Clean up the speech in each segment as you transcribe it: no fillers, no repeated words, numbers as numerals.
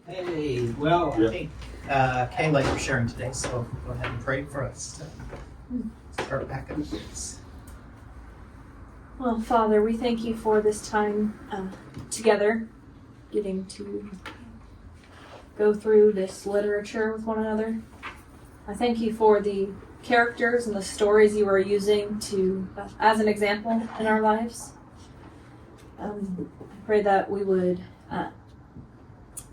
Hey, well, I think Kayla, you're sharing today, so go ahead and pray for us to start back up this. Well, Father, we thank you for this time together, getting to go through this literature with one another. I thank you for the characters and the stories you are using to as an example in our lives. I pray that we would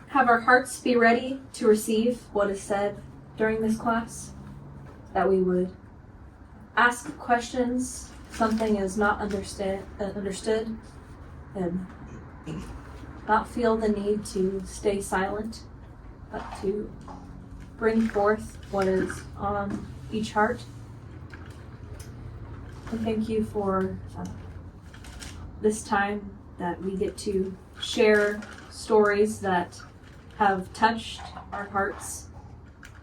have our hearts be ready to receive what is said during this class, that we would ask questions if something is not understood, and not feel the need to stay silent, but to bring forth what is on each heart. I thank you for this time that we get to share stories that have touched our hearts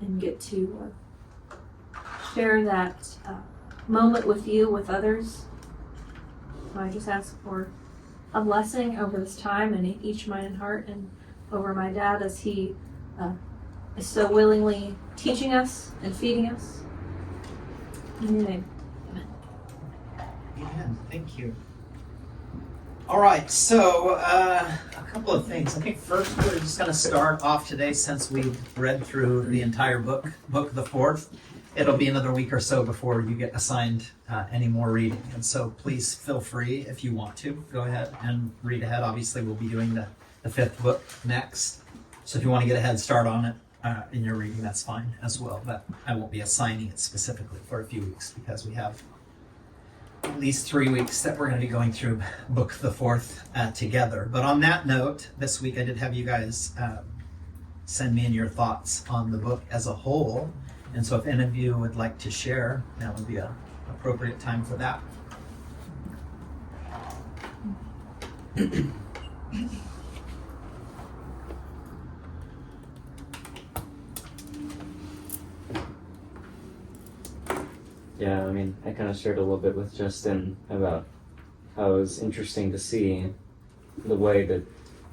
and get to share that moment with you, with others. So I just ask for a blessing over this time and each mind and heart, and over my dad as he is so willingly teaching us and feeding us. In your name, amen. Amen. Thank you. All right, so a couple of things. I think first we're just going to start off today, since we've read through the entire book IV. It'll be another week or so before you get assigned any more reading. And so please feel free, if you want to, go ahead and read ahead. Obviously, we'll be doing the fifth book next. So if you want to get a head start on it in your reading, that's fine as well. But I won't be assigning it specifically for a few weeks, because we have at least 3 weeks that we're going to be going through book IV together. But on that note, this week I did have you guys send me in your thoughts on the book as a whole. And so if any of you would like to share, that would be an appropriate time for that. Yeah, I mean, I kind of shared a little bit with Justin about how it was interesting to see the way that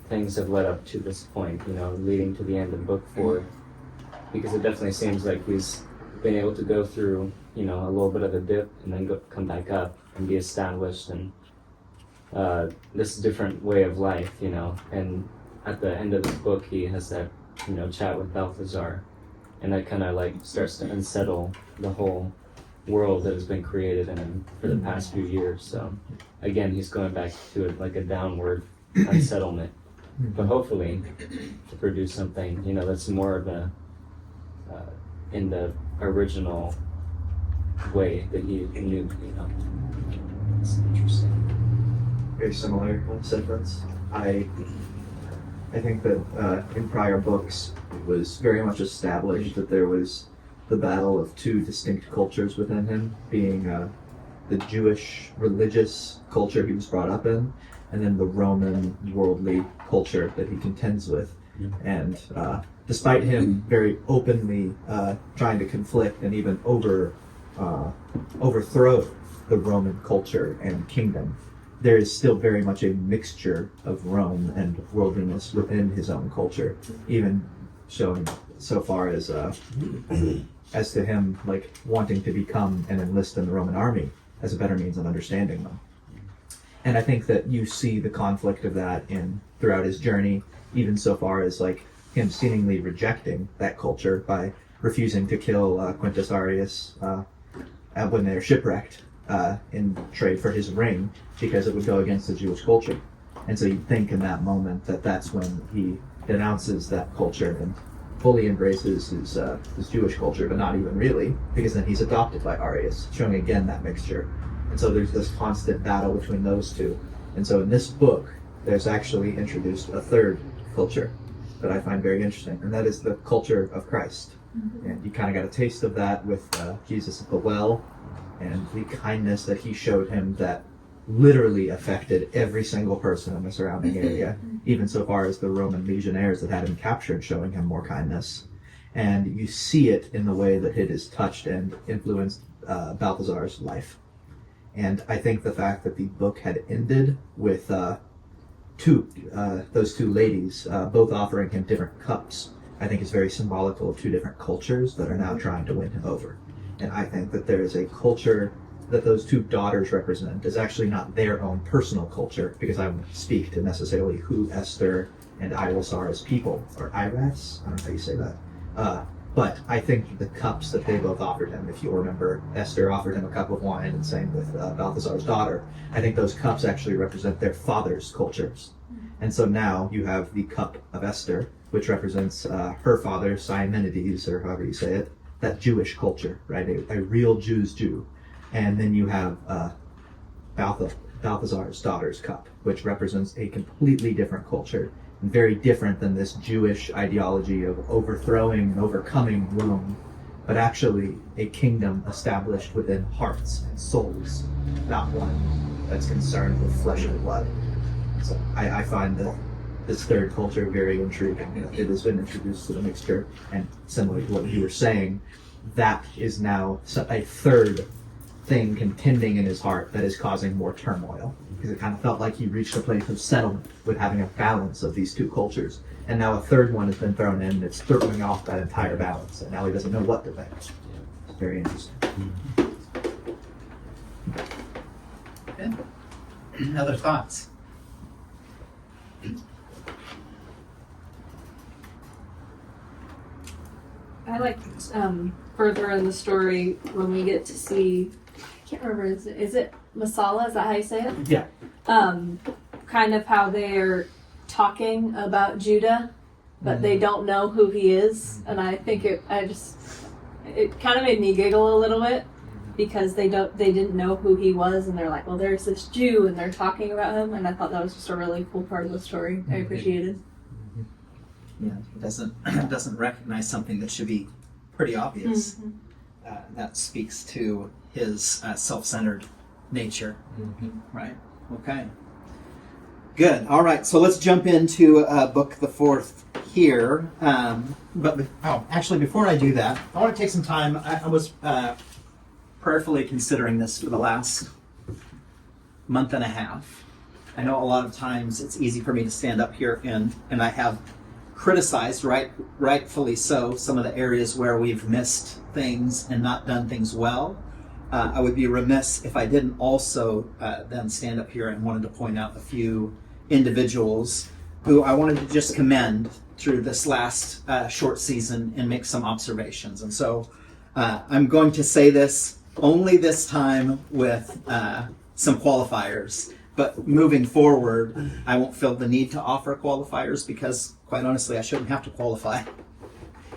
things have led up to this point, leading to the end of book 4. Because it definitely seems like he's been able to go through, a little bit of a dip and then come back up and be established in this different way of life, And at the end of the book, he has that, chat with Balthazar, and that kind of starts to unsettle the whole world that has been created in him for the past few years. So again, he's going back to it like a downward unsettlement, but hopefully to produce something, that's more of a in the original way that he knew, It's interesting. Very similar sentiments. I think that in prior books it was very much established that there was the battle of two distinct cultures within him, being the Jewish religious culture he was brought up in, and then the Roman worldly culture that he contends with. And despite him very openly trying to conflict and even overthrow the Roman culture and kingdom, there is still very much a mixture of Rome and worldliness within his own culture, even showing so far as to him wanting to become and enlist in the Roman army as a better means of understanding them. And I think that you see the conflict of that throughout his journey, even so far as him seemingly rejecting that culture by refusing to kill Quintus Arrius when they're shipwrecked in trade for his ring, because it would go against the Jewish culture. And so you'd think in that moment that that's when he denounces that culture and fully embraces his Jewish culture, but not even really, because then he's adopted by Arius, showing again that mixture. And so there's this constant battle between those two. And so in this book, there's actually introduced a third culture that I find very interesting, and that is the culture of Christ. Mm-hmm. And you kind of got a taste of that with Jesus at the well, and the kindness that he showed him that literally affected every single person in the surrounding area, even so far as the Roman legionnaires that had him captured showing him more kindness. And you see it in the way that it has touched and influenced Balthazar's life. And I think the fact that the book had ended with those two ladies, both offering him different cups, I think is very symbolical of two different cultures that are now trying to win him over. And I think that there is a culture that those two daughters represent is actually not their own personal culture, because I won't speak to necessarily who Esther and Iris are as people, or Iris, I don't know how you say that. But I think the cups that they both offered him, if you remember, Esther offered him a cup of wine, and same with Balthazar's daughter. I think those cups actually represent their father's cultures. And so now you have the cup of Esther, which represents her father, Simonides, or however you say it, that Jewish culture, right? A real Jew's Jew. And then you have Balthazar's daughter's cup, which represents a completely different culture, and very different than this Jewish ideology of overthrowing and overcoming Rome, but actually a kingdom established within hearts and souls, not one that's concerned with flesh and blood. So I find that this third culture very intriguing. It has been introduced to the mixture, and similar to what you were saying, that is now a third thing contending in his heart that is causing more turmoil, because it kind of felt like he reached a place of settlement with having a balance of these two cultures, and now a third one has been thrown in, and it's throwing off that entire balance, and now he doesn't know what to think. It's very interesting. Okay. Other thoughts? I like further in the story when we get to see, I can't remember, is it Masala? Is that how you say it? Yeah. Kind of how they're talking about Judah, but they don't know who he is, and I think it kind of made me giggle a little bit, because they didn't know who he was, and they're like, well, there's this Jew, and they're talking about him, and I thought that was just a really cool part of the story. I appreciated. Yeah, he doesn't recognize something that should be pretty obvious. That speaks to his self-centered nature. Right? Okay. Good. All right. So let's jump into book the fourth here. Actually, before I do that, I want to take some time. I was prayerfully considering this for the last month and a half. I know a lot of times it's easy for me to stand up here and I have criticized, rightfully so, some of the areas where we've missed things and not done things well. I would be remiss if I didn't also then stand up here and wanted to point out a few individuals who I wanted to just commend through this last short season and make some observations. And so I'm going to say this only this time with some qualifiers. But moving forward, I won't feel the need to offer qualifiers, because quite honestly, I shouldn't have to qualify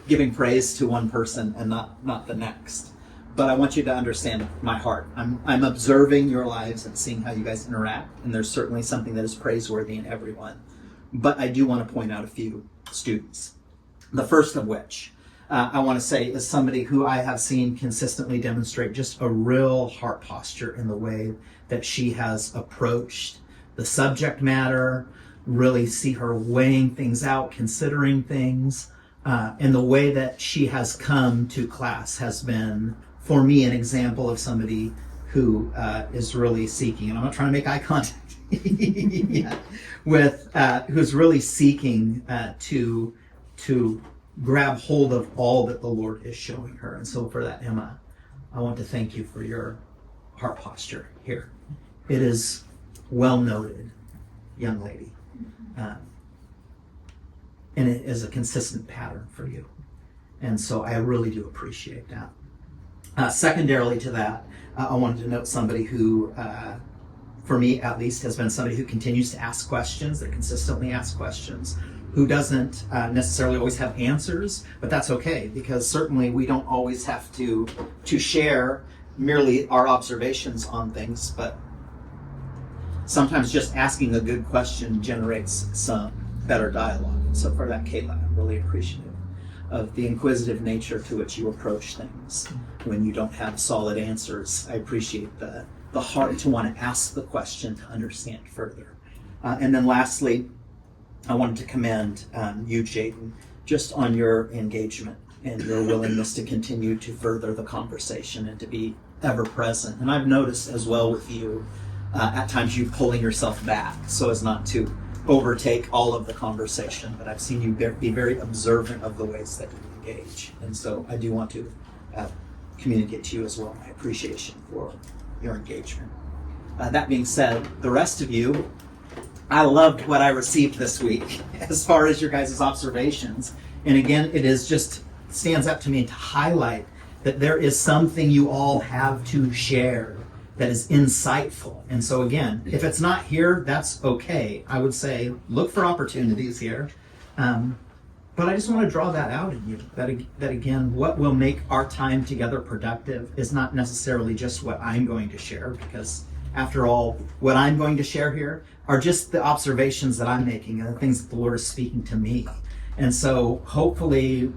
giving praise to one person and not the next. But I want you to understand my heart. I'm observing your lives and seeing how you guys interact, and there's certainly something that is praiseworthy in everyone. But I do want to point out a few students. The first of which I want to say is somebody who I have seen consistently demonstrate just a real heart posture in the way that she has approached the subject matter, really see her weighing things out, considering things, and the way that she has come to class has been, for me, an example of somebody who is really seeking, and I'm not trying to make eye contact yet, with who's really seeking to grab hold of all that the Lord is showing her. And so for that, Emma, I want to thank you for your heart posture here. It is well noted, young lady. And it is a consistent pattern for you. And so I really do appreciate that. Secondarily to that, I wanted to note somebody who, for me at least, has been somebody who continues to ask questions, that consistently asks questions, who doesn't necessarily always have answers, but that's okay, because certainly we don't always have to share merely our observations on things, but sometimes just asking a good question generates some better dialogue. And so for that, Kayla, I'm really appreciative of the inquisitive nature to which you approach things when you don't have solid answers. I appreciate the heart to want to ask the question to understand further. And then lastly, I wanted to commend you, Jaden, just on your engagement and your willingness to continue to further the conversation and to be ever present. And I've noticed as well with you, at times you pulling yourself back so as not to overtake all of the conversation, but I've seen you be very observant of the ways that you engage. And so I do want to communicate to you as well my appreciation for your engagement. That being said, the rest of you, I loved what I received this week as far as your guys' observations. And again, it is just stands up to me to highlight that there is something you all have to share that is insightful. And so again, if it's not here, that's okay. I would say look for opportunities here. But I just want to draw that out in you, that again, what will make our time together productive is not necessarily just what I'm going to share, because after all, what I'm going to share here are just the observations that I'm making and the things that the Lord is speaking to me. And so hopefully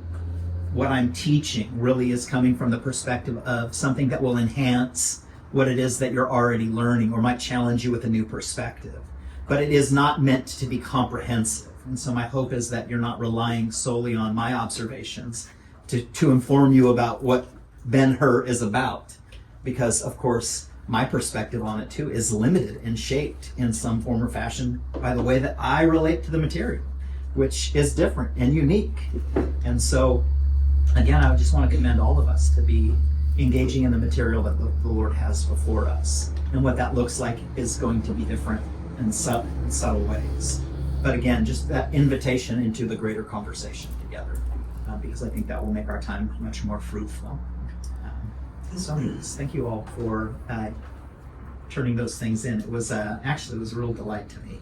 what I'm teaching really is coming from the perspective of something that will enhance what it is that you're already learning or might challenge you with a new perspective. But it is not meant to be comprehensive. And so my hope is that you're not relying solely on my observations to inform you about what Ben-Hur is about. Because, of course, my perspective on it, too, is limited and shaped in some form or fashion by the way that I relate to the material, which is different and unique. And so, again, I just want to commend all of us to be engaging in the material that the Lord has before us. And what that looks like is going to be different in subtle ways. But again, just that invitation into the greater conversation together, because I think that will make our time much more fruitful. So thank you all for turning those things in. It was actually it was a real delight to me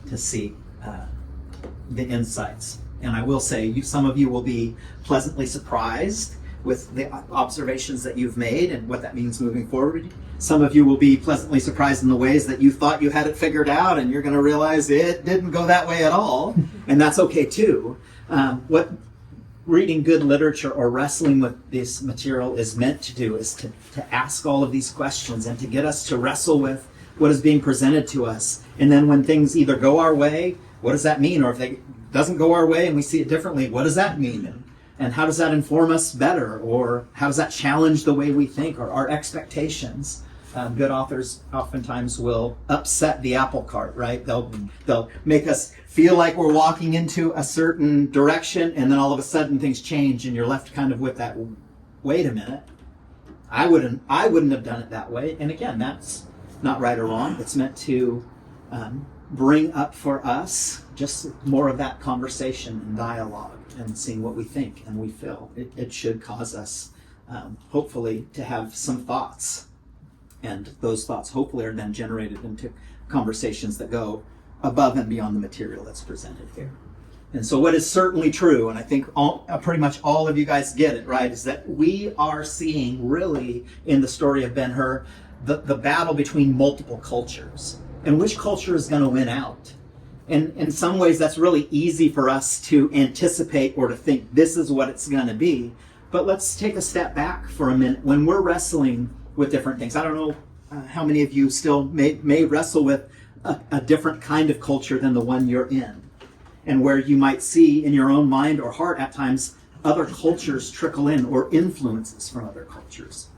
to see the insights. And I will say, some of you will be pleasantly surprised with the observations that you've made and what that means moving forward. Some of you will be pleasantly surprised in the ways that you thought you had it figured out, and you're going to realize it didn't go that way at all, and that's okay too. What reading good literature or wrestling with this material is meant to do is to ask all of these questions and to get us to wrestle with what is being presented to us. And then when things either go our way, what does that mean? Or if it doesn't go our way and we see it differently, what does that mean? And how does that inform us better? Or how does that challenge the way we think or our expectations? Good authors oftentimes will upset the apple cart, right? They'll make us feel like we're walking into a certain direction, and then all of a sudden things change, and you're left kind of with that, wait a minute, I wouldn't have done it that way. And again, that's not right or wrong. It's meant to bring up for us just more of that conversation and dialogue and seeing what we think and we feel. It should cause us, hopefully, to have some thoughts. And those thoughts hopefully are then generated into conversations that go above and beyond the material that's presented here. And so what is certainly true, and I think pretty much all of you guys get it, right, is that we are seeing really in the story of Ben-Hur the battle between multiple cultures and which culture is going to win out. And in some ways that's really easy for us to anticipate or to think this is what it's going to be. But let's take a step back for a minute. When we're wrestling with different things, I don't know how many of you still may wrestle with a different kind of culture than the one you're in, and where you might see in your own mind or heart at times other cultures trickle in or influences from other cultures.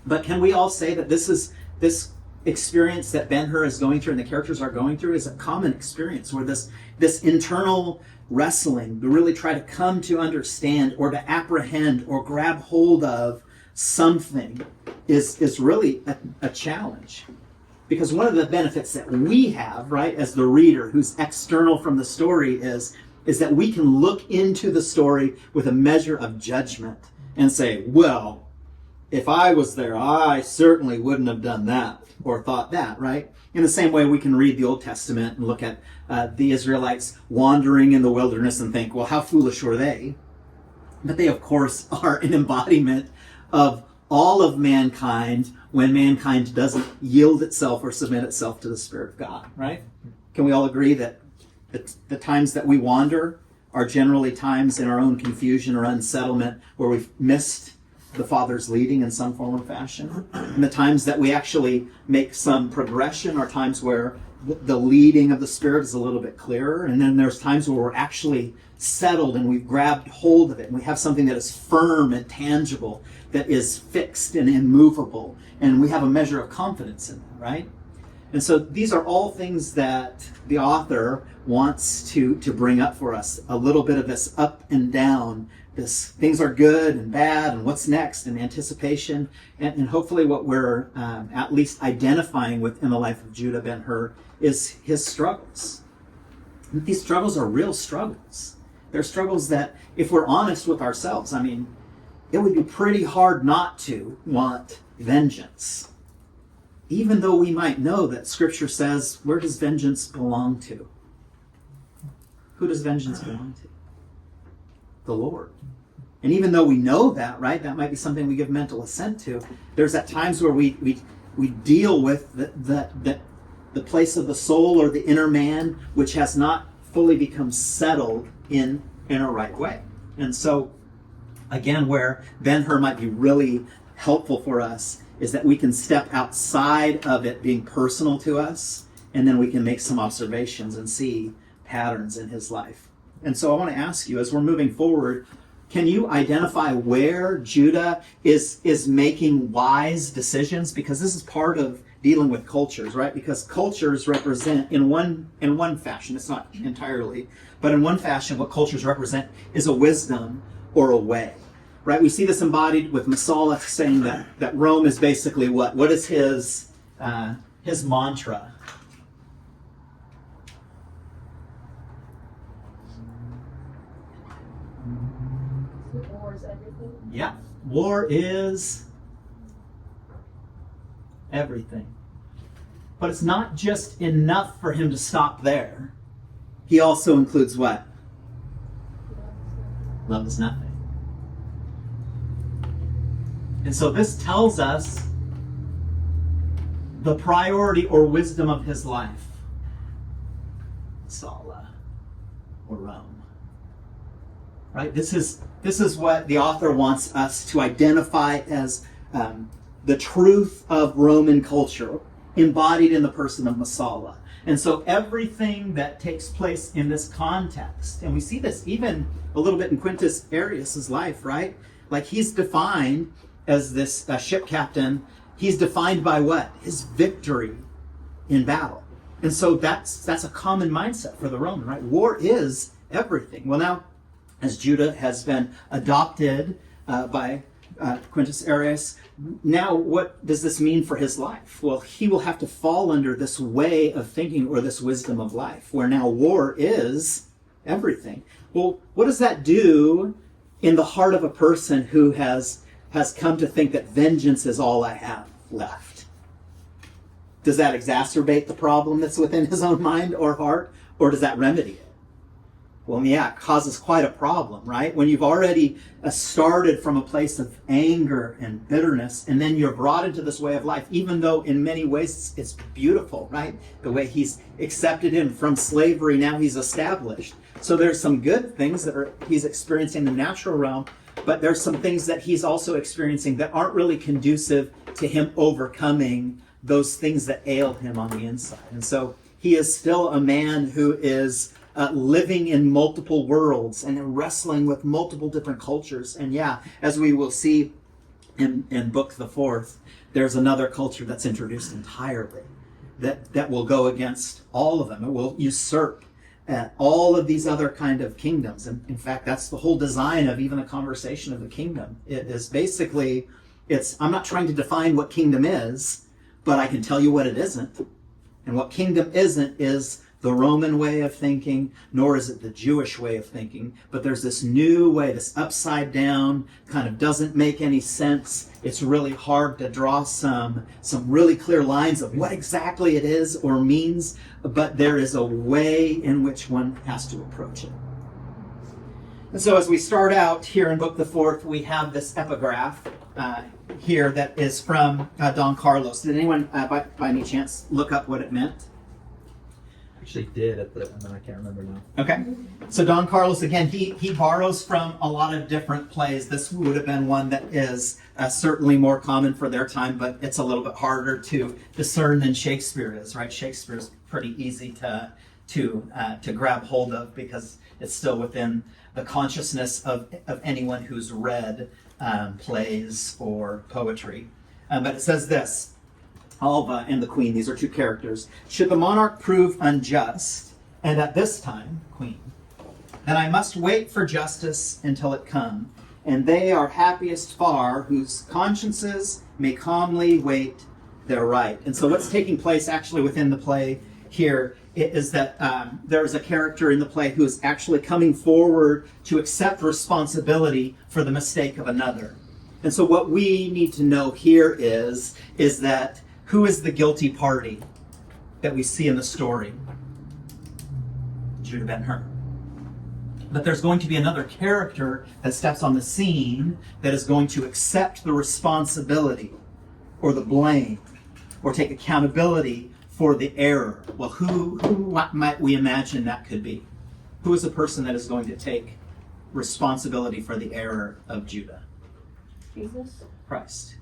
But can we all say that this experience that Ben-Hur is going through and the characters are going through is a common experience where this internal wrestling to really try to come to understand or to apprehend or grab hold of something is really a challenge. Because one of the benefits that we have, right, as the reader who's external from the story is that we can look into the story with a measure of judgment and say, well, if I was there, I certainly wouldn't have done that or thought that, right? In the same way we can read the Old Testament and look at the Israelites wandering in the wilderness and think, well, how foolish were they? But they, of course, are an embodiment of all of mankind when mankind doesn't yield itself or submit itself to the Spirit of God, right? Can we all agree that the times that we wander are generally times in our own confusion or unsettlement where we've missed the Father's leading in some form or fashion? And the times that we actually make some progression are times where the leading of the Spirit is a little bit clearer. And then there's times where we're actually settled and we've grabbed hold of it and we have something that is firm and tangible, that is fixed and immovable, and we have a measure of confidence in that, right? And so these are all things that the author wants to bring up for us. A little bit of this up and down, this things are good and bad, and what's next, and anticipation. And hopefully what we're at least identifying with in the life of Judah Ben-Hur is his struggles. And these struggles are real struggles. They're struggles that, if we're honest with ourselves, I mean, it would be pretty hard not to want vengeance. Even though we might know that Scripture says, where does vengeance belong to? Who does vengeance belong to? The Lord. And even though we know that, right, that might be something we give mental assent to, there's at times where we deal with the place of the soul or the inner man, which has not fully become settled in a right way. And so, again, where Ben-Hur might be really helpful for us is that we can step outside of it being personal to us, and then we can make some observations and see patterns in his life. And so I want to ask you, as we're moving forward, can you identify where Judah is making wise decisions? Because this is part of dealing with cultures, right? Because cultures represent, in one fashion, it's not entirely, but in one fashion, what cultures represent is a wisdom or a way. Right, we see this embodied with Masala saying that Rome is basically what? What is his mantra? War is everything. Yeah, war is everything. But it's not just enough for him to stop there. He also includes what? Love is nothing. And so this tells us the priority or wisdom of his life. Masala or Rome. Right? This is what the author wants us to identify as the truth of Roman culture, embodied in the person of Masala. And so everything that takes place in this context, and we see this even a little bit in Quintus Arrius's life, right? Like he's defined as this ship captain, he's defined by what? His victory in battle. And so that's a common mindset for the Roman, right? War is everything. Well, now, as Judah has been adopted by Quintus Arrius, now what does this mean for his life? Well, he will have to fall under this way of thinking or this wisdom of life, where now war is everything. Well, what does that do in the heart of a person who has come to think that vengeance is all I have left? Does that exacerbate the problem that's within his own mind or heart, or does that remedy it? Well, yeah, it causes quite a problem, right? When you've already started from a place of anger and bitterness, and then you're brought into this way of life, even though in many ways it's beautiful, right? The way he's accepted him from slavery, now he's established. So there's some good things that he's experiencing in the natural realm, but there's some things that he's also experiencing that aren't really conducive to him overcoming those things that ailed him on the inside. And so he is still a man who is living in multiple worlds and wrestling with multiple different cultures. And yeah, as we will see in Book IV, there's another culture that's introduced entirely that will go against all of them. It will usurp all of these other kind of kingdoms. And in fact, that's the whole design of even the conversation of the kingdom. It is basically, I'm not trying to define what kingdom is, but I can tell you what it isn't. And what kingdom isn't is the Roman way of thinking, nor is it the Jewish way of thinking. But there's this new way, this upside down, kind of doesn't make any sense. It's really hard to draw some really clear lines of what exactly it is or means, but there is a way in which one has to approach it. And so as we start out here in Book IV, we have this epigraph here that is from Don Carlos. Did anyone, by any chance, look up what it meant? Actually did and then I can't remember now. Okay. So Don Carlos, again, he borrows from a lot of different plays. This would have been one that is certainly more common for their time, but it's a little bit harder to discern than Shakespeare is, right? Shakespeare's pretty easy to grab hold of because it's still within the consciousness of anyone who's read plays or poetry. But it says this: Alva and the queen, these are two characters. Should the monarch prove unjust, and at this time, queen, then I must wait for justice until it come, and they are happiest far whose consciences may calmly wait their right. And so what's taking place actually within the play here is that there's a character in the play who is actually coming forward to accept responsibility for the mistake of another. And so what we need to know here is that who is the guilty party that we see in the story? Judah Ben-Hur. But there's going to be another character that steps on the scene that is going to accept the responsibility or the blame or take accountability for the error. Well, who might we imagine that could be? Who is the person that is going to take responsibility for the error of Judah? Jesus? Christ.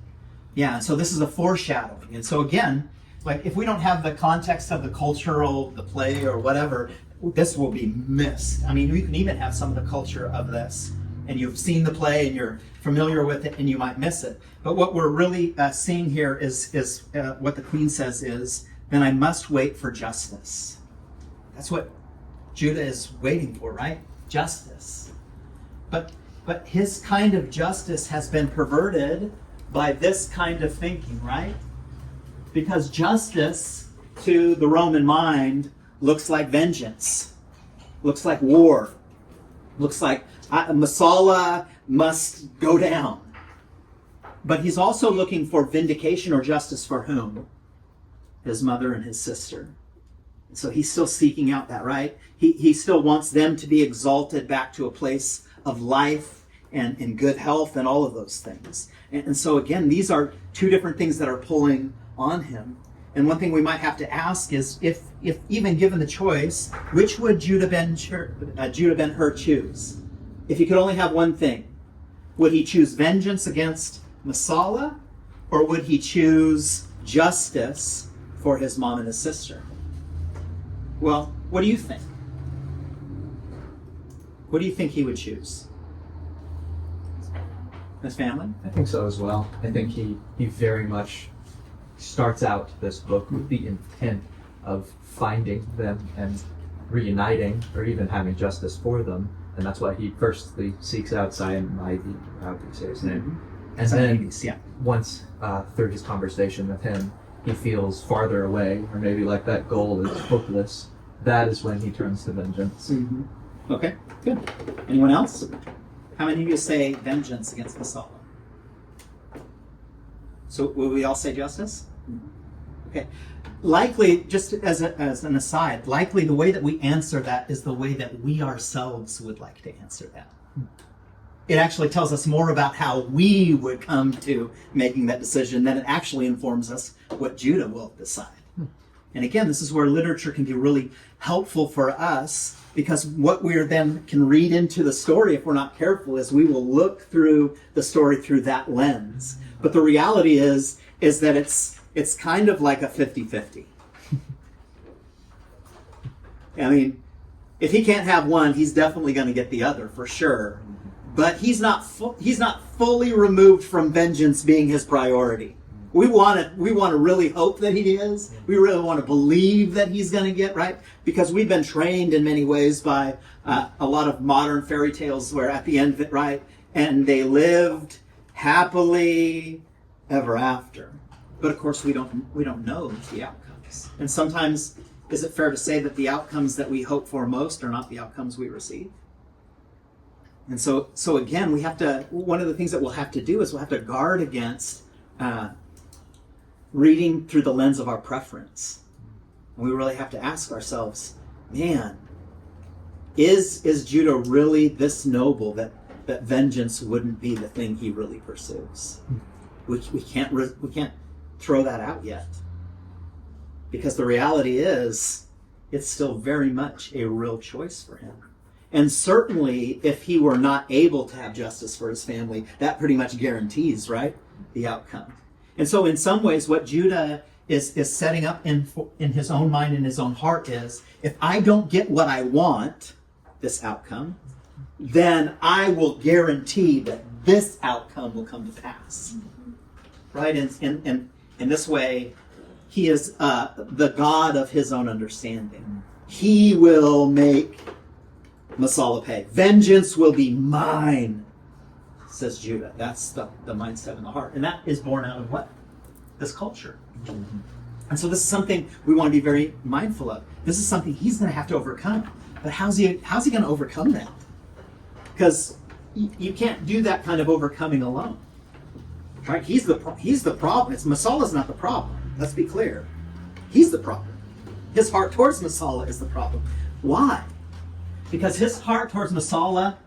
Yeah, and so this is a foreshadowing. And so again, like if we don't have the context of the cultural, the play or whatever, this will be missed. I mean, you can even have some of the culture of this, and you've seen the play and you're familiar with it and you might miss it. But what we're really seeing here is what the queen says is, then I must wait for justice. That's what Judah is waiting for, right? Justice. But his kind of justice has been perverted by this kind of thinking, right? Because justice to the Roman mind looks like vengeance, looks like war, looks like Masala must go down. But he's also looking for vindication or justice for whom? His mother and his sister. So he's still seeking out that, right? He still wants them to be exalted back to a place of life and good health and all of those things. And so again, these are two different things that are pulling on him. And one thing we might have to ask is, if even given the choice, which would Judah Ben-Hur choose? If he could only have one thing, would he choose vengeance against Masala, or would he choose justice for his mom and his sister? Well, what do you think? What do you think he would choose? His family? I think so as well. I think he very much starts out this book with the intent of finding them and reuniting or even having justice for them. And that's why he firstly seeks out Simonides, how do you say his name? And Simonides, then once through his conversation with him, he feels farther away, or maybe like that goal is hopeless. That is when he turns to vengeance. Mm-hmm. Okay, good. Anyone else? How many of you say vengeance against Masala? So will we all say justice? Okay. Likely, just as an aside, likely the way that we answer that is the way that we ourselves would like to answer that. It actually tells us more about how we would come to making that decision than it actually informs us what Judah will decide. And again, this is where literature can be really helpful for us, because what we then can read into the story, if we're not careful, is we will look through the story through that lens. But the reality is that it's kind of like a 50-50. I mean, if he can't have one, he's definitely going to get the other for sure. But he's not fully removed from vengeance being his priority. We want to really hope that he is. We really want to believe that he's going to get right, because we've been trained in many ways by a lot of modern fairy tales where at the end of it, right, and they lived happily ever after. But of course, we don't know the outcomes. And sometimes, is it fair to say that the outcomes that we hope for most are not the outcomes we receive? And so again, one of the things that we'll have to do is we'll have to guard against reading through the lens of our preference. And we really have to ask ourselves, man, is Judah really this noble that vengeance wouldn't be the thing he really pursues? We can't throw that out yet, because the reality is it's still very much a real choice for him. And certainly, if he were not able to have justice for his family, that pretty much guarantees, right, the outcome. And so in some ways, what Judah is setting up in his own mind and his own heart is, if I don't get what I want, this outcome, then I will guarantee that this outcome will come to pass. Right? And in this way, he is the God of his own understanding. He will make Masala pay. Vengeance will be mine, says Judah. That's the mindset in the heart. And that is born out of what? This culture. And so this is something we want to be very mindful of. This is something he's going to have to overcome. But how's he going to overcome that? Because you can't do that kind of overcoming alone. Right? He's the problem. Masala's not the problem. Let's be clear. He's the problem. His heart towards Masala is the problem. Why? Because his heart towards Masala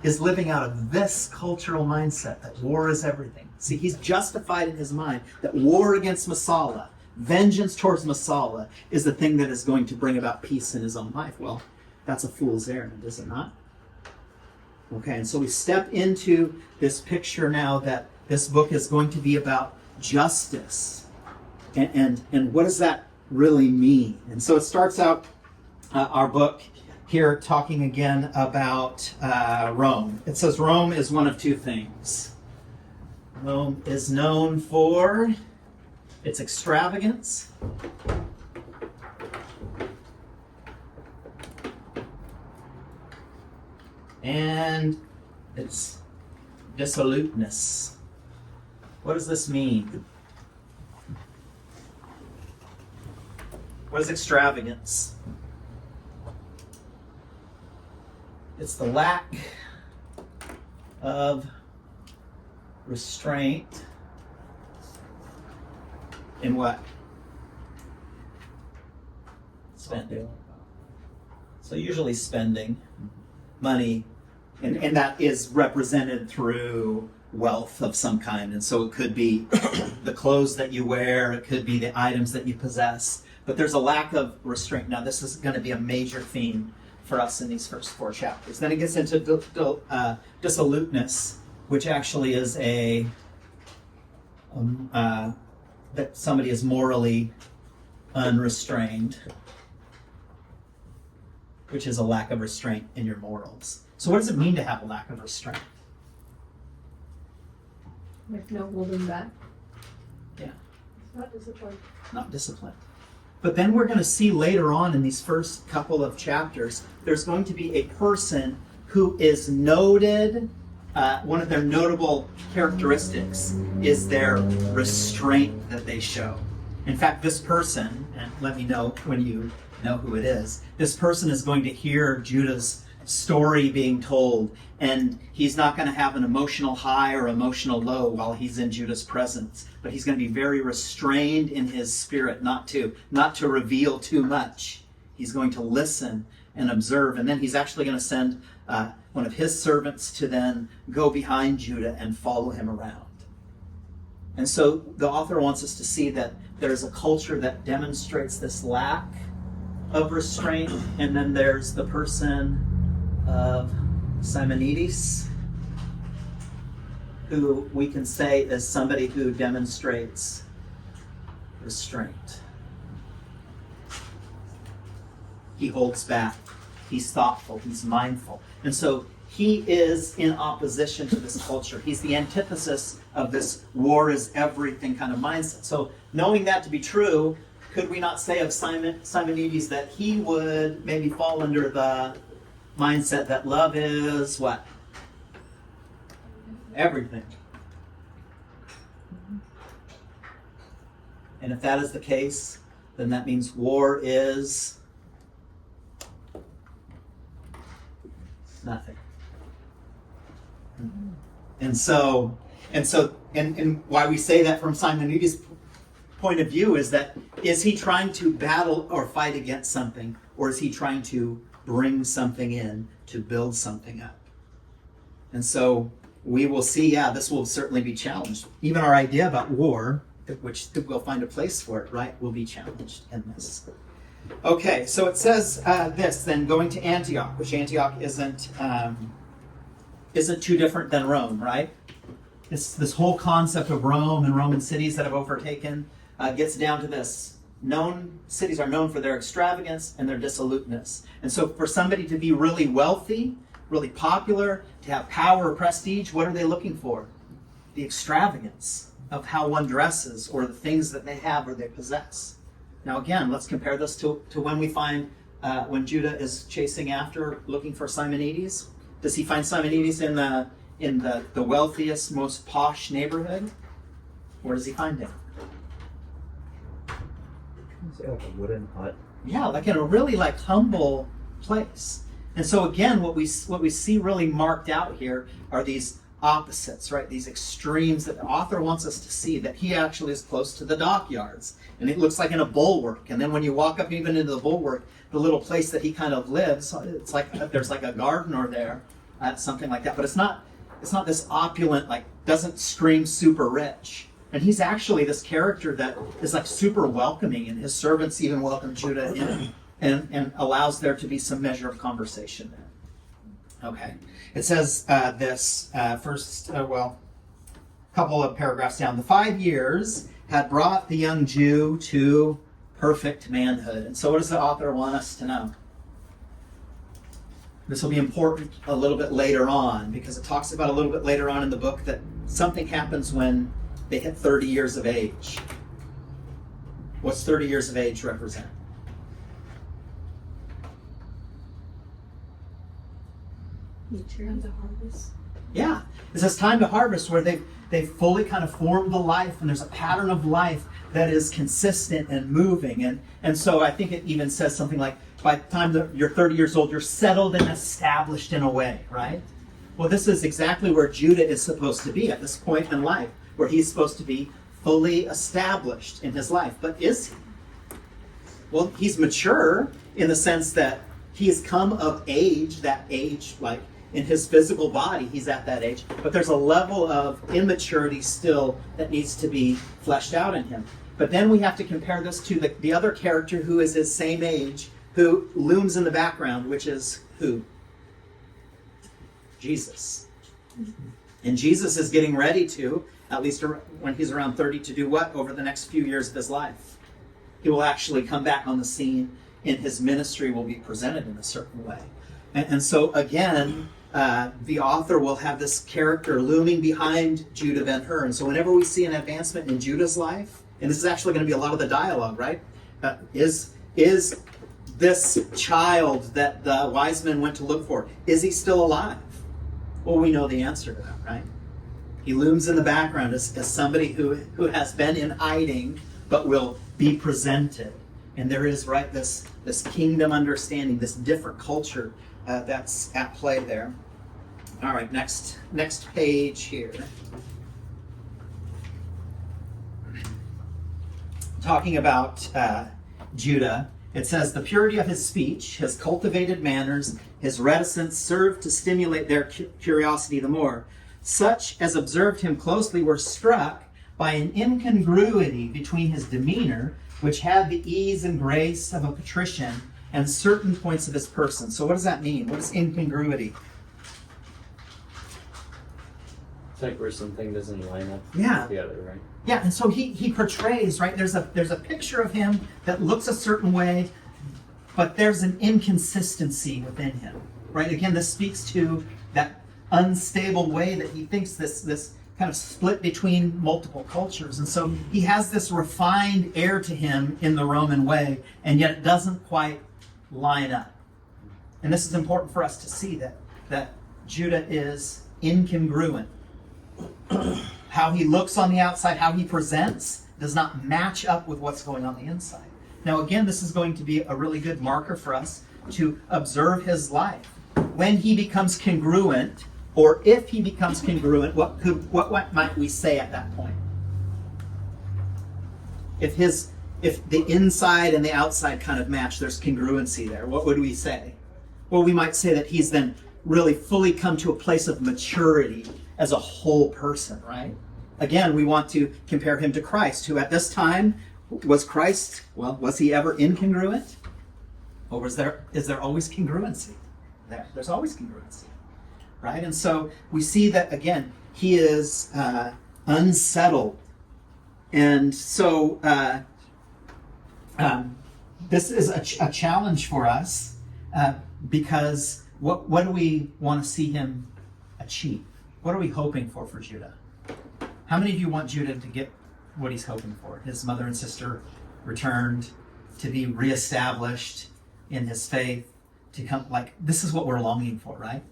is living out of this cultural mindset that war is everything. See, he's justified in his mind that war against Masala, vengeance towards Masala, is the thing that is going to bring about peace in his own life. Well, that's a fool's errand, is it not? Okay, and so we step into this picture now that this book is going to be about justice. And what does that really mean? And so it starts out our book here talking again about Rome. It says Rome is one of two things. Rome is known for its extravagance and its dissoluteness. What does this mean? What is extravagance? It's the lack of restraint in what? Spending. So usually spending money, and that is represented through wealth of some kind. And so it could be the clothes that you wear, it could be the items that you possess, but there's a lack of restraint. Now this is going to be a major theme for us in these first 4 chapters. Then it gets into dissoluteness, which actually is that somebody is morally unrestrained, which is a lack of restraint in your morals. So what does it mean to have a lack of restraint? Like no holding back. Yeah. It's not discipline. Not discipline. But then we're going to see later on in these first couple of chapters, there's going to be a person who is noted. One of their notable characteristics is their restraint that they show. In fact, this person, and let me know when you know who it is, this person is going to hear Judah's story being told, and he's not going to have an emotional high or emotional low while he's in Judah's presence, but he's going to be very restrained in his spirit, not to reveal too much. He's going to listen and observe, and then he's actually going to send one of his servants to then go behind Judah and follow him around. And so the author wants us to see that there's a culture that demonstrates this lack of restraint, and then there's the person of Simonides, who we can say is somebody who demonstrates restraint. He holds back. He's thoughtful. He's mindful. And so he is in opposition to this culture. He's the antithesis of this war is everything kind of mindset. So knowing that to be true, could we not say of Simonides that he would maybe fall under the mindset that love is what? Everything. And if that is the case, then that means war is nothing. And why we say that from Simonides' point of view is that, is he trying to battle or fight against something, or is he trying to bring something in to build something up? And so we will see, this will certainly be challenged. Even our idea about war, which we'll find a place for it, right, will be challenged in this. Okay, so it says this, then going to Antioch, which Antioch isn't too different than Rome, right? This whole concept of Rome and Roman cities that have overtaken gets down to this. Cities are known for their extravagance and their dissoluteness. And so for somebody to be really wealthy, really popular, to have power or prestige, what are they looking for? The extravagance. of how one dresses or the things that they have or they possess. Now again, let's compare this to when we find when Judah is chasing after, looking for Simonides. Does he find Simonides in the wealthiest, most posh neighborhood? Where does he find him? Is it like a wooden hut? Yeah, like in a really humble place. And so again, what we see really marked out here are these opposites, right? These extremes that the author wants us to see, that he actually is close to the dockyards. And it looks like in a bulwark. And then when you walk up even into the bulwark, the little place that he kind of lives, it's like there's like a gardener there, something like that. But it's not this opulent, doesn't scream super rich. And he's actually this character that is super welcoming, and his servants even welcome Judah in and allows there to be some measure of conversation there. Okay. It says this couple of paragraphs down. The 5 years had brought the young Jew to perfect manhood. And so what does the author want us to know? This will be important a little bit later on, because it talks about a little bit later on in the book that something happens when they hit 30 years of age. What's 30 years of age represent? Time to harvest. Yeah, it's this time to harvest where they've fully kind of formed the life, and there's a pattern of life that is consistent and moving. And so I think it even says something like, by the time that you're 30 years old, you're settled and established in a way, right? Well, this is exactly where Judah is supposed to be at this point in life, where he's supposed to be fully established in his life. But is he? Well, he's mature in the sense that he has come of age, that age, in his physical body, he's at that age. But there's a level of immaturity still that needs to be fleshed out in him. But then we have to compare this to the other character who is his same age, who looms in the background, which is who? Jesus. And Jesus is getting ready to, at least when he's around 30, to do what over the next few years of his life? He will actually come back on the scene, and his ministry will be presented in a certain way. And so again, the author will have this character looming behind Judah Ben-Hur. And so whenever we see an advancement in Judah's life, and this is actually going to be a lot of the dialogue, right? Is this child that the wise men went to look for, is he still alive? Well, we know the answer to that, right? He looms in the background as somebody who has been in hiding, but will be presented. And there is, right, this kingdom understanding, this different culture that's at play there. All right, next page here. Talking about Judah, it says, the purity of his speech, his cultivated manners, his reticence served to stimulate their curiosity the more. Such as observed him closely were struck by an incongruity between his demeanor, which had the ease and grace of a patrician, and certain points of his person. So what does that mean? What is incongruity? It's like where something doesn't line up Yeah. with the other, right? Yeah, and so he portrays, right? There's a picture of him that looks a certain way, but there's an inconsistency within him, right? Again, this speaks to that unstable way that he thinks, this kind of split between multiple cultures. And so he has this refined air to him in the Roman way, and yet it doesn't quite line up. And this is important for us to see that Judah is incongruent. How he looks on the outside, how he presents, does not match up with what's going on the inside. Now again, this is going to be a really good marker for us to observe his life. When he becomes congruent, or if he becomes congruent, what might we say at that point? If the inside and the outside kind of match, there's congruency there, what would we say? Well, we might say that he's then really fully come to a place of maturity as a whole person, right? Again, we want to compare him to Christ, who at this time, was he ever incongruent? Or is there always congruency? There's always congruency, right? And so we see that, again, he is unsettled. And so this is a challenge for us because what do we want to see him achieve? What are we hoping for Judah? How many of you want Judah to get what he's hoping for? His mother and sister returned, to be reestablished in his faith, to come, like, this is what we're longing for, right?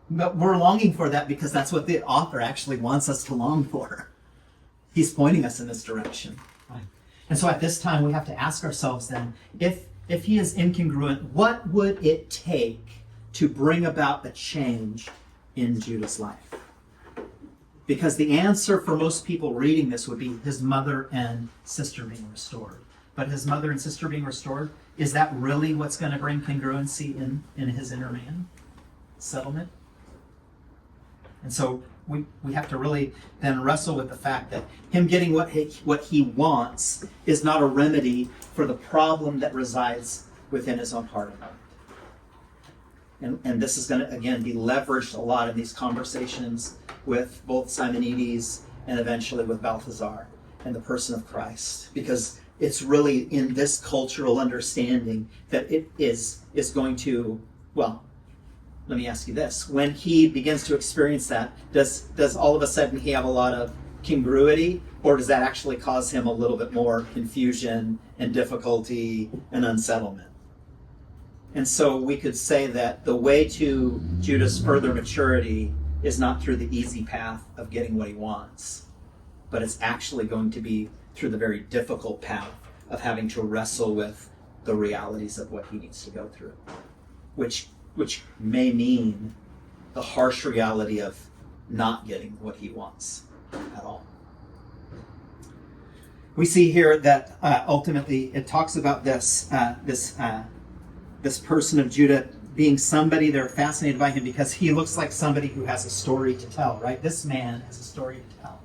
But we're longing for that because that's what the author actually wants us to long for. He's pointing us in this direction. And so at this time, we have to ask ourselves then, if he is incongruent, what would it take to bring about a change in Judah's life? Because the answer for most people reading this would be his mother and sister being restored. But his mother and sister being restored, is that really what's going to bring congruency in his inner man? Settlement? And so we have to really then wrestle with the fact that him getting what he wants is not a remedy for the problem that resides within his own heart and mind. And this is going to, again, be leveraged a lot in these conversations with both Simonides and eventually with Balthazar and the person of Christ. Because it's really in this cultural understanding that it is going to, well, let me ask you this. When he begins to experience that, does all of a sudden he have a lot of congruity, or does that actually cause him a little bit more confusion and difficulty and unsettlement? And so we could say that the way to Judah's further maturity is not through the easy path of getting what he wants, but it's actually going to be through the very difficult path of having to wrestle with the realities of what he needs to go through, which may mean the harsh reality of not getting what he wants at all. We see here that ultimately it talks about this person of Judah being somebody, they're fascinated by him because he looks like somebody who has a story to tell, right? This man has a story to tell.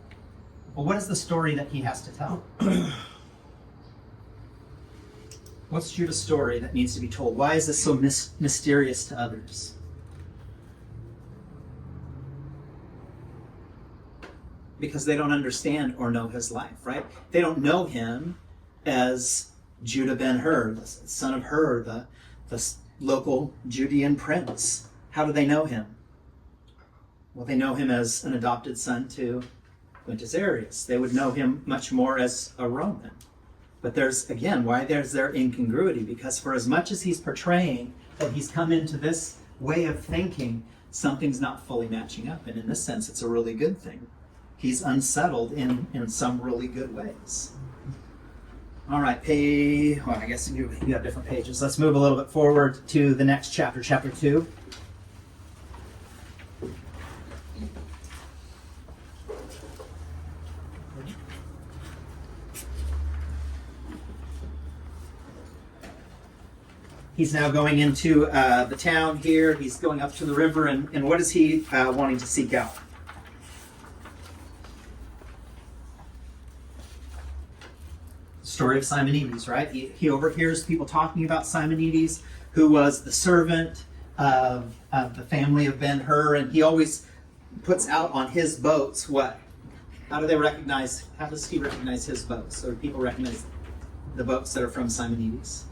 Well, what is the story that he has to tell? What's Judah's story that needs to be told? Why is this so mysterious to others? Because they don't understand or know his life, right? They don't know him as Judah Ben-Hur, the son of Hur, the local Judean prince. How do they know him? Well, they know him as an adopted son to Quintus Arius. They would know him much more as a Roman. But there's, again, why there's their incongruity, because for as much as he's portraying that he's come into this way of thinking, something's not fully matching up. And in this sense, it's a really good thing. He's unsettled in some really good ways. All right, I guess you have different pages. Let's move a little bit forward to the next chapter, chapter 2. He's now going into the town here. He's going up to the river, and what is he wanting to seek out? Story of Simonides, right? He overhears people talking about Simonides, who was the servant of the family of Ben-Hur, and he always puts out on his boats what? How does he recognize his boats? Or do people recognize the boats that are from Simonides?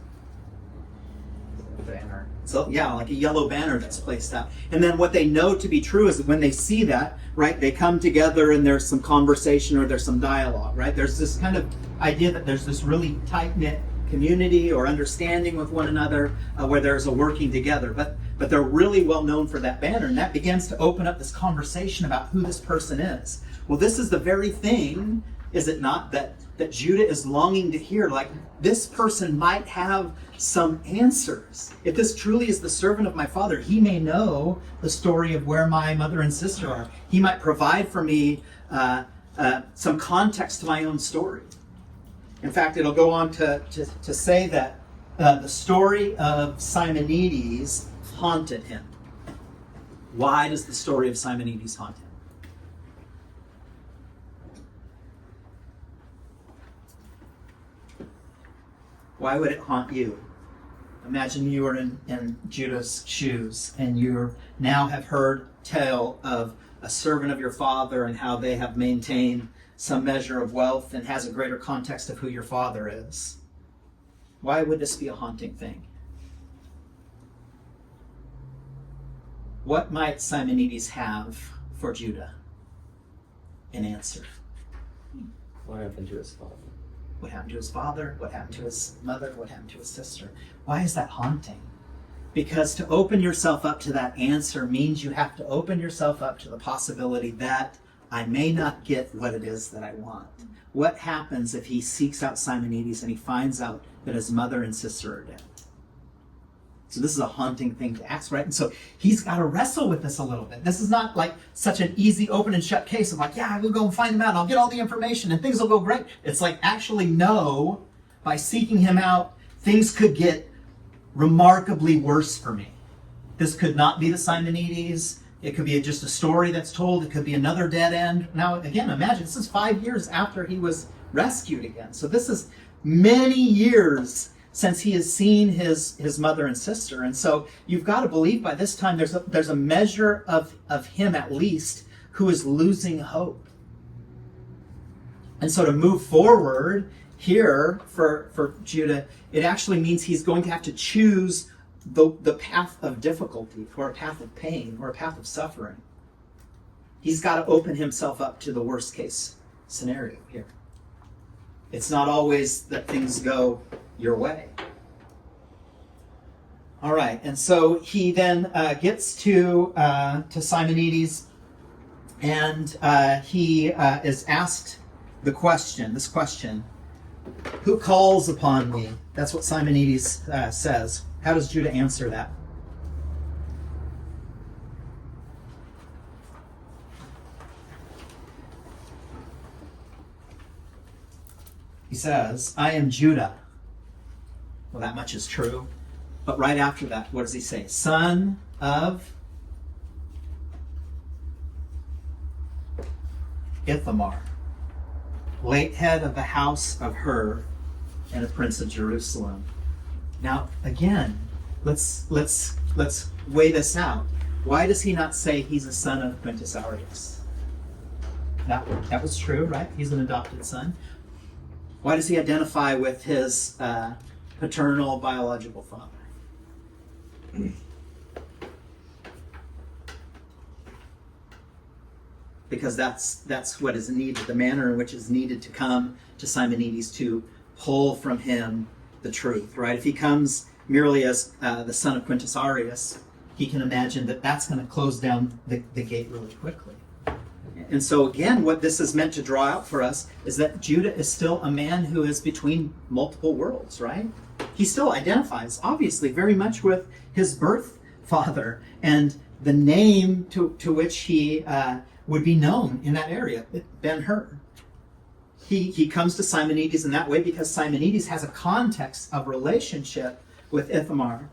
Banner. So yeah, like a yellow banner that's placed out. And then what they know to be true is that when they see that, right, they come together and there's some conversation or there's some dialogue, right? There's this kind of idea that there's this really tight-knit community or understanding with one another where there's a working together. But they're really well known for that banner, and that begins to open up this conversation about who this person is. Well, this is the very thing, is it not, that Judah is longing to hear, like, this person might have some answers. If this truly is the servant of my father, he may know the story of where my mother and sister are. He might provide for me some context to my own story. In fact, it'll go on to say that the story of Simonides haunted him. Why does the story of Simonides haunt him? Why would it haunt you? Imagine you are in Judah's shoes, and you now have heard tell of a servant of your father and how they have maintained some measure of wealth and has a greater context of who your father is. Why would this be a haunting thing? What might Simonides have for Judah? an answer. What happened to his father? What happened to his father? What happened to his mother? What happened to his sister? Why is that haunting? Because to open yourself up to that answer means you have to open yourself up to the possibility that I may not get what it is that I want. What happens if he seeks out Simonides and he finds out that his mother and sister are dead? So this is a haunting thing to ask, right? And so he's got to wrestle with this a little bit. This is not like such an easy open and shut case of like, yeah, we'll go and find him out and I'll get all the information and things will go great. It's like, actually, no, by seeking him out, things could get remarkably worse for me. This could not be the Simonides. It could be just a story that's told. It could be another dead end. Now, again, imagine, this is 5 years after he was rescued again. So this is many years since he has seen his mother and sister. And so you've got to believe by this time there's a measure of him at least who is losing hope. And so to move forward here for Judah, it actually means he's going to have to choose the path of difficulty or a path of pain or a path of suffering. He's got to open himself up to the worst case scenario here. It's not always that things go your way. All right, and so he then gets to Simonides, and he is asked this question, who calls upon me? That's what Simonides says. How does Judah answer that? He says, I am Judah. Well, that much is true. But right after that, what does he say? Son of Ithamar, late head of the house of Hur, and a prince of Jerusalem. Now, again, let's weigh this out. Why does he not say he's a son of Quintus Arrius? That was true, right? He's an adopted son. Why does he identify with his paternal biological father? Because that's what is needed, the manner in which is needed to come to Simonides to pull from him the truth, right? If he comes merely as the son of Quintus Arrius, he can imagine that that's going to close down the gate really quickly. And so again, what this is meant to draw out for us is that Judah is still a man who is between multiple worlds, right? He still identifies, obviously, very much with his birth father and the name to which he would be known in that area, Ben-Hur. He comes to Simonides in that way because Simonides has a context of relationship with Ithamar,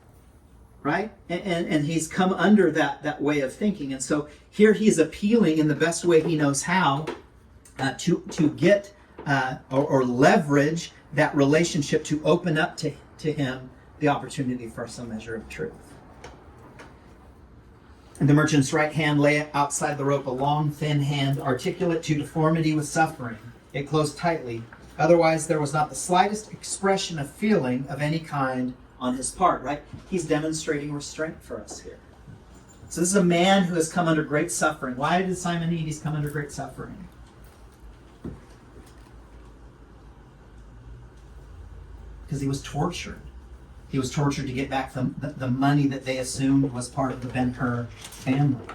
right? And he's come under that way of thinking. And so here he is appealing in the best way he knows how to get or leverage that relationship to open up to him the opportunity for some measure of truth. And the merchant's right hand lay outside the rope, a long, thin hand, articulate to deformity with suffering. It closed tightly. Otherwise, there was not the slightest expression of feeling of any kind on his part, right? He's demonstrating restraint for us here. So this is a man who has come under great suffering. Why did Simonides come under great suffering? Because he was tortured. He was tortured to get back the money that they assumed was part of the Ben-Hur family.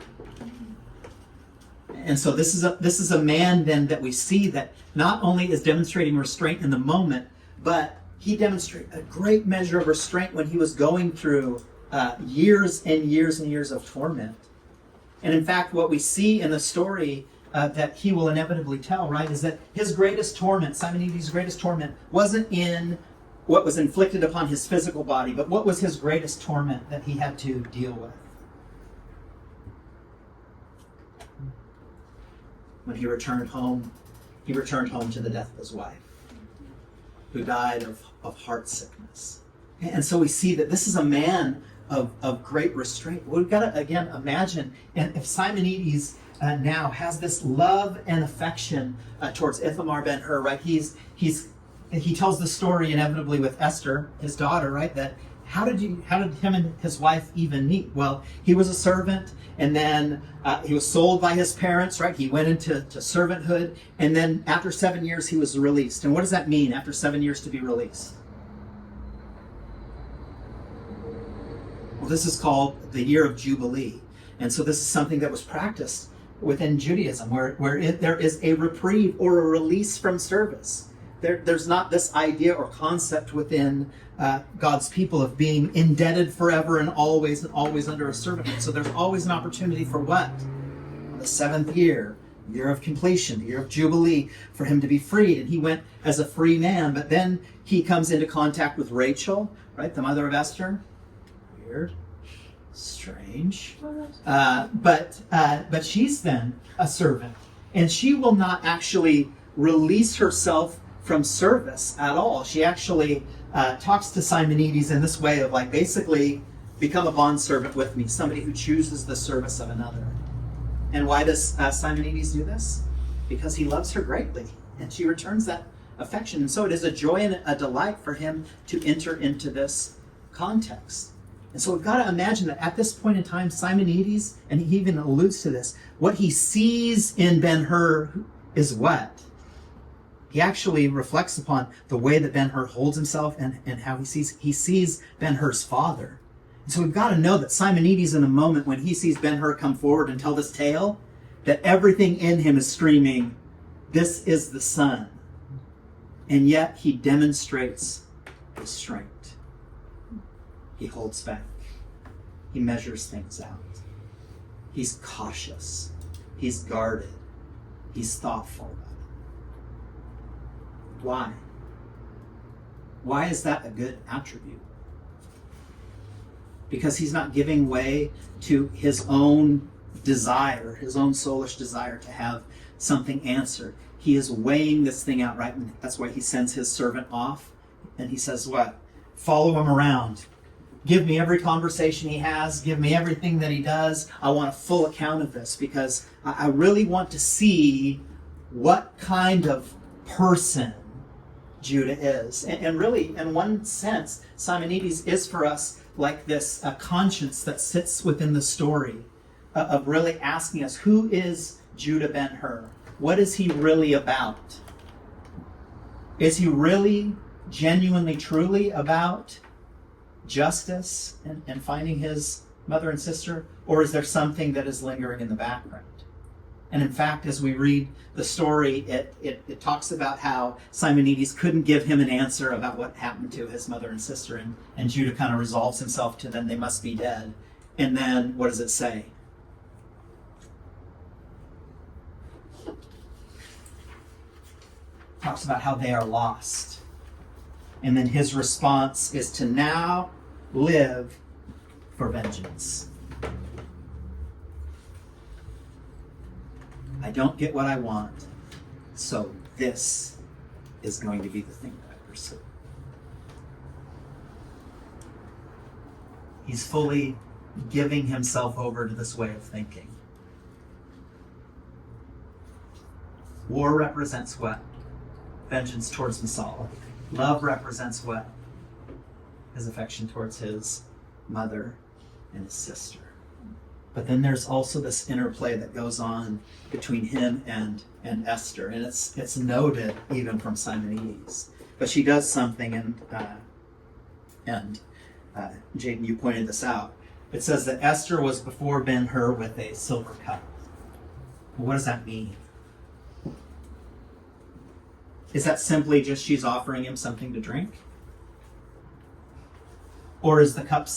And so this is a man then that we see that not only is demonstrating restraint in the moment, but he demonstrated a great measure of restraint when he was going through years and years and years of torment. And in fact, what we see in the story that he will inevitably tell, right, is that his greatest torment, Simonides' greatest torment, wasn't in what was inflicted upon his physical body, but what was his greatest torment that he had to deal with? When he returned home to the death of his wife, who died of heart sickness. And so we see that this is a man of great restraint. We've got to, again, imagine, and if Simonides now has this love and affection towards Ithamar Ben-Hur, right? He tells the story inevitably with Esther, his daughter, right? That how did him and his wife even meet? Well, he was a servant, and then he was sold by his parents, right? He went into servanthood, and then after 7 years, he was released. And what does that mean, after 7 years to be released? Well, this is called the year of Jubilee. And so this is something that was practiced within Judaism, where there is a reprieve or a release from service. There's not this idea or concept within God's people of being indebted forever and always under a servanthood. So there's always an opportunity for what? The 7th year of completion, the year of Jubilee, for him to be freed. And he went as a free man, but then he comes into contact with Rachel, right, the mother of Esther. Weird. Strange. But she's then a servant, and she will not actually release herself from service at all. She actually talks to Simonides in this way of like, basically, become a bondservant with me, somebody who chooses the service of another. And why does Simonides do this? Because he loves her greatly, and she returns that affection. And so it is a joy and a delight for him to enter into this context. And so we've got to imagine that at this point in time, Simonides, and he even alludes to this, what he sees in Ben-Hur is what? He actually reflects upon the way that Ben-Hur holds himself and how he sees Ben-Hur's father. And so we've got to know that Simonides, in a moment when he sees Ben-Hur come forward and tell this tale, that everything in him is screaming, this is the son. And yet he demonstrates restraint. He holds back. He measures things out. He's cautious. He's guarded. He's thoughtful about it. Why? Why is that a good attribute? Because he's not giving way to his own desire, his own soulish desire to have something answered. He is weighing this thing out, right? And that's why he sends his servant off. And he says what? Follow him around. Give me every conversation he has. Give me everything that he does. I want a full account of this because I really want to see what kind of person Judah is. And really, in one sense, Simonides is for us like this conscience that sits within the story of really asking us, who is Judah Ben-Hur? What is he really about? Is he really, genuinely, truly about justice and finding his mother and sister? Or is there something that is lingering in the background? And in fact, as we read the story, it talks about how Simonides couldn't give him an answer about what happened to his mother and sister, and Judah kind of resolves himself to them, they must be dead. And then, what does it say? Talks about how they are lost. And then his response is to now live for vengeance. I don't get what I want, so this is going to be the thing that I pursue. He's fully giving himself over to this way of thinking. War represents what? Vengeance towards Masala. Love represents what? His affection towards his mother and his sister. But then there's also this interplay that goes on between him and Esther, and it's noted even from Simonides. But she does something, and Jaden, you pointed this out. It says that Esther was before Ben-Hur with a silver cup. What does that mean? Is that simply just she's offering him something to drink? Or is the cup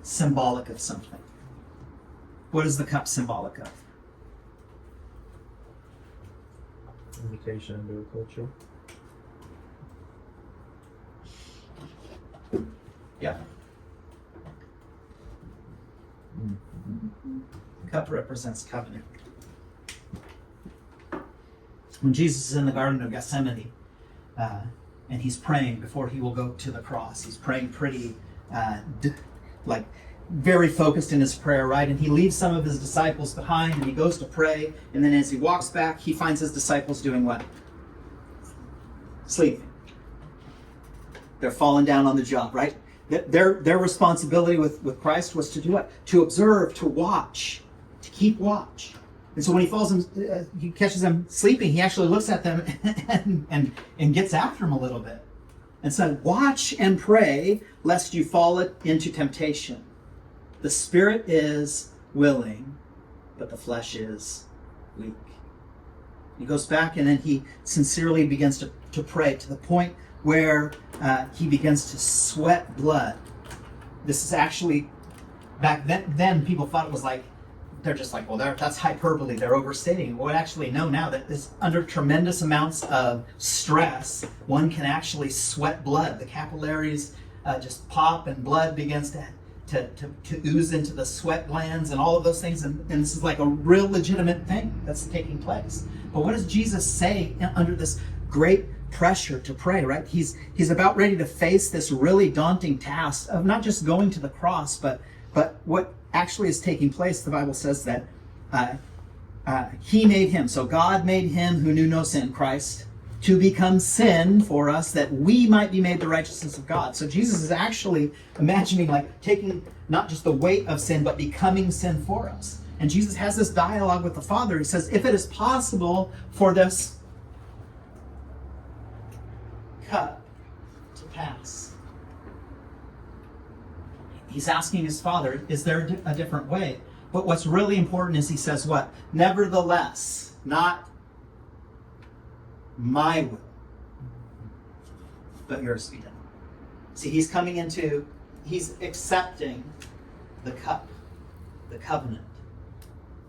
symbolic of something? What is the cup symbolic of? Invitation into a culture. Yeah. Cup represents covenant. When Jesus is in the Garden of Gethsemane, and he's praying before he will go to the cross, he's praying pretty, very focused in his prayer, right? And he leaves some of his disciples behind, and he goes to pray, and then as he walks back, he finds his disciples doing what? Sleeping. They're falling down on the job, right? Their responsibility with Christ was to do what? To observe, to watch, to keep watch. And so when he catches them sleeping, he actually looks at them and gets after them a little bit and said, "Watch and pray lest you fall into temptation. The spirit is willing, but the flesh is weak." He goes back and then he sincerely begins to pray to the point where he begins to sweat blood. This is actually, back then people thought it was like, they're just like, well, that's hyperbole, they're overstating. Well, actually, no, now that is under tremendous amounts of stress, one can actually sweat blood. The capillaries just pop and blood begins to ooze into the sweat glands and all of those things. And this is like a real legitimate thing that's taking place. But what does Jesus say under this great pressure to pray, right? He's about ready to face this really daunting task of not just going to the cross, but what actually is taking place. The Bible says that he made him, so God made him who knew no sin, Christ, to become sin for us that we might be made the righteousness of God. So Jesus is actually imagining like taking not just the weight of sin, but becoming sin for us. And Jesus has this dialogue with the Father. He says, if it is possible for this cup to pass. He's asking his Father, is there a different way? But what's really important is he says what? Nevertheless, not my will, but yours be done. See, he's accepting the cup, the covenant.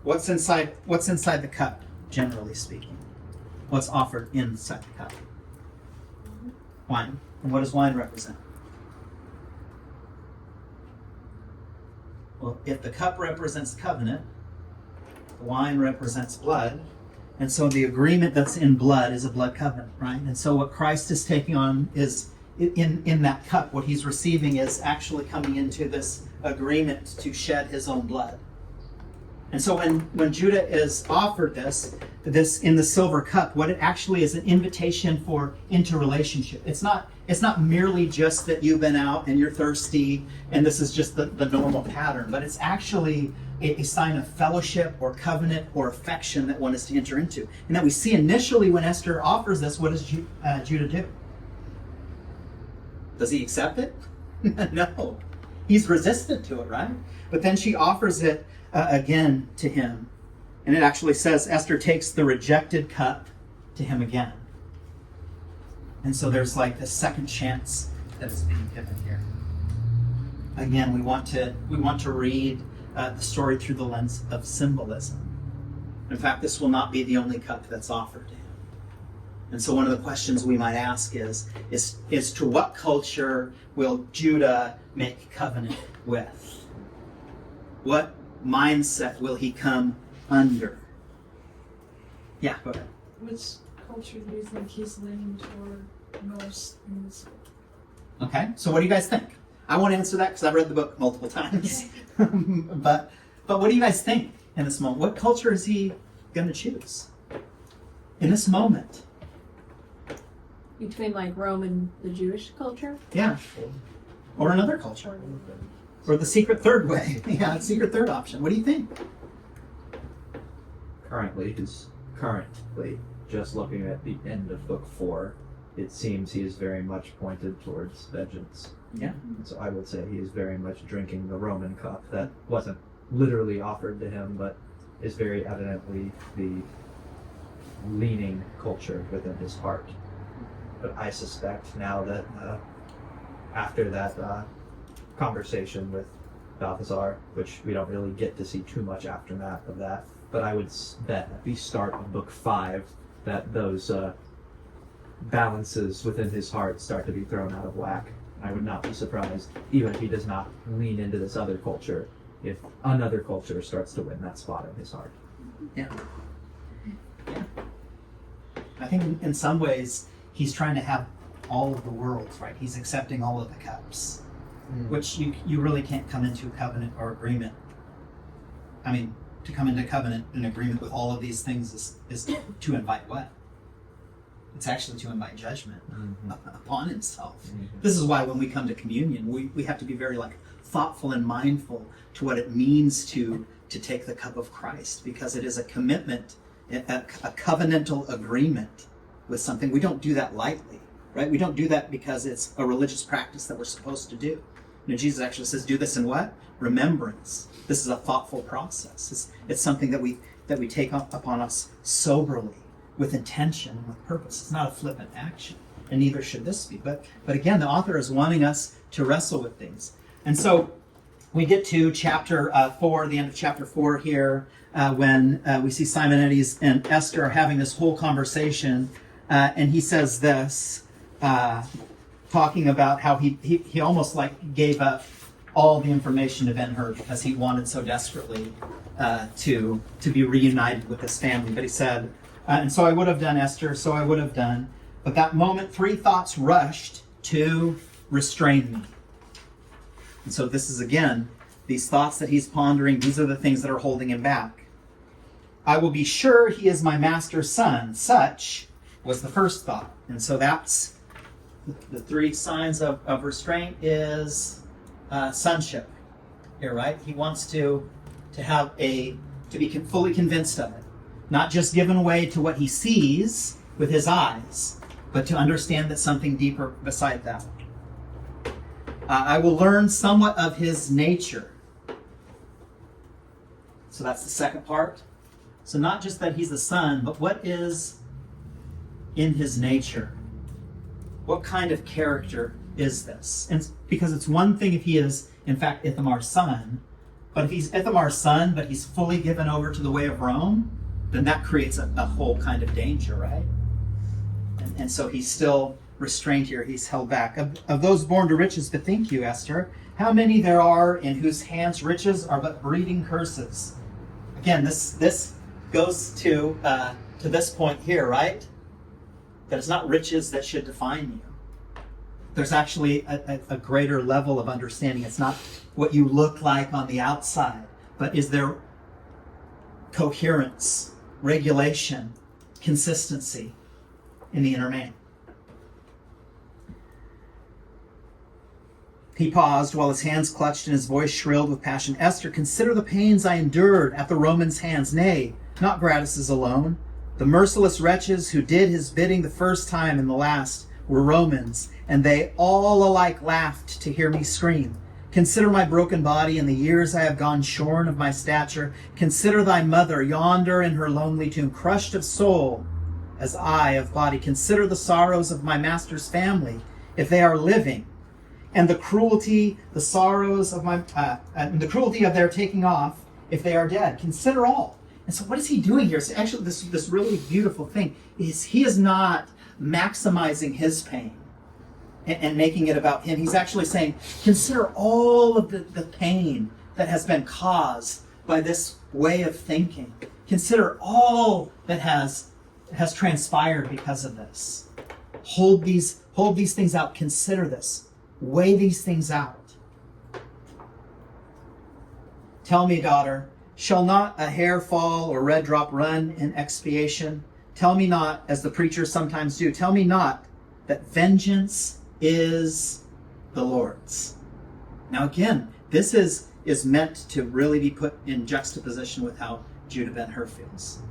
What's inside the cup, generally speaking? What's offered inside the cup? Wine. And what does wine represent? Well, if the cup represents covenant, the wine represents blood, and so the agreement that's in blood is a blood covenant, right? And so what Christ is taking on is, in that cup, what he's receiving is actually coming into this agreement to shed his own blood. And so when Judah is offered this in the silver cup, what it actually is an invitation for interrelationship. It's not merely just that you've been out and you're thirsty and this is just the normal pattern, but it's actually a sign of fellowship or covenant or affection that one is to enter into. And that we see initially when Esther offers this, what does Judah do? Does he accept it? No. He's resistant to it, right? But then she offers it again to him. And it actually says Esther takes the rejected cup to him again. And so there's like this second chance that is being given here. Again, we want to read the story through the lens of symbolism. In fact, this will not be the only cup that's offered to him. And so one of the questions we might ask is to what culture will Judah make covenant with? What mindset will he come under? Yeah, go ahead. Which culture do you think he's leaning toward most in this book? Okay, so what do you guys think? I won't answer that because I've read the book multiple times. but what do you guys think in this moment? What culture is he going to choose in this moment? Between like Rome and the Jewish culture? Yeah, or another culture. Or the secret third way. Yeah, secret third option. What do you think? Currently, just looking at the end of Book 4, it seems he is very much pointed towards vengeance. Yeah. So I would say he is very much drinking the Roman cup that wasn't literally offered to him, but is very evidently the leaning culture within his heart. But I suspect now that after that conversation with Balthazar, which we don't really get to see too much aftermath of that, but I would bet at the start of Book 5 that those balances within his heart start to be thrown out of whack. I would not be surprised, even if he does not lean into this other culture, if another culture starts to win that spot in his heart. Yeah. I think in some ways he's trying to have all of the worlds, right? He's accepting all of the cups, which you really can't come into a covenant or agreement. I mean, to come into covenant and agreement with all of these things is to invite what? It's actually to invite judgment Mhm. upon himself. Mhm. This is why when we come to communion, we have to be very thoughtful and mindful to what it means to take the cup of Christ, because it is a commitment, a covenantal agreement with something. We don't do that lightly, right? We don't do that because it's a religious practice that we're supposed to do. Jesus actually says, do this in what? Remembrance. This is a thoughtful process. It's something that we take upon us soberly, with intention and with purpose. It's not a flippant action, and neither should this be. But again, the author is wanting us to wrestle with things. And so we get to chapter 4, the end of chapter 4 here, when we see Simonides and Esther are having this whole conversation, and he says this, talking about how he almost gave up all the information to Ben-Hur because he wanted so desperately to be reunited with his family. But he said, and so I would have done, Esther, so I would have done. But that moment, 3 thoughts rushed to restrain me. And so this is, again, these thoughts that he's pondering, these are the things that are holding him back. I will be sure he is my master's son. Such was the first thought. And so that's the 3 signs of restraint is sonship here, right? He wants to be fully convinced of it. Not just given way to what he sees with his eyes, but to understand that something deeper beside that. I will learn somewhat of his nature. So that's the second part. So not just that he's the son, but what is in his nature? What kind of character is this? And because it's one thing if he is, in fact, Ithamar's son, but if he's Ithamar's son, but he's fully given over to the way of Rome, then that creates a whole kind of danger, right? And so he's still restrained here. He's held back. Of those born to riches, bethink you, Esther, how many there are in whose hands riches are but breeding curses. Again, this goes to this point here, right? That it's not riches that should define you. There's actually a greater level of understanding. It's not what you look like on the outside, but is there coherence, regulation, consistency in the inner man? He paused while his hands clutched and his voice shrilled with passion. Esther, consider the pains I endured at the Romans' hands. Nay, not Gratus's alone. The merciless wretches who did his bidding the first time and the last were Romans, and they all alike laughed to hear me scream. Consider my broken body and the years I have gone shorn of my stature. Consider thy mother yonder in her lonely tomb, crushed of soul as I of body. Consider the sorrows of my master's family, if they are living, and the cruelty, the sorrows of and the cruelty of their taking off, if they are dead. Consider all. And so what is he doing here? So actually this really beautiful thing is he is not maximizing his pain and making it about him. He's actually saying, consider all of the pain that has been caused by this way of thinking. Consider all that has transpired because of this. Hold these things out. Consider this. Weigh these things out. Tell me, daughter, shall not a hair fall or red drop run in expiation? Tell me not, as the preachers sometimes do, tell me not that vengeance is the Lord's. Now again, this is meant to really be put in juxtaposition with how Judah Ben-Hur feels.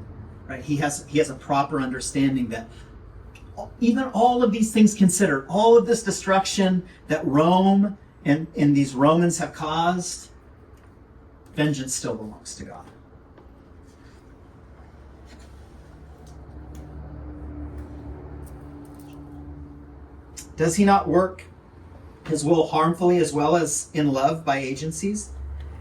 Right? He has a proper understanding that even all of these things considered, all of this destruction that Rome and these Romans have caused, vengeance still belongs to God. Does he not work his will harmfully as well as in love by agencies?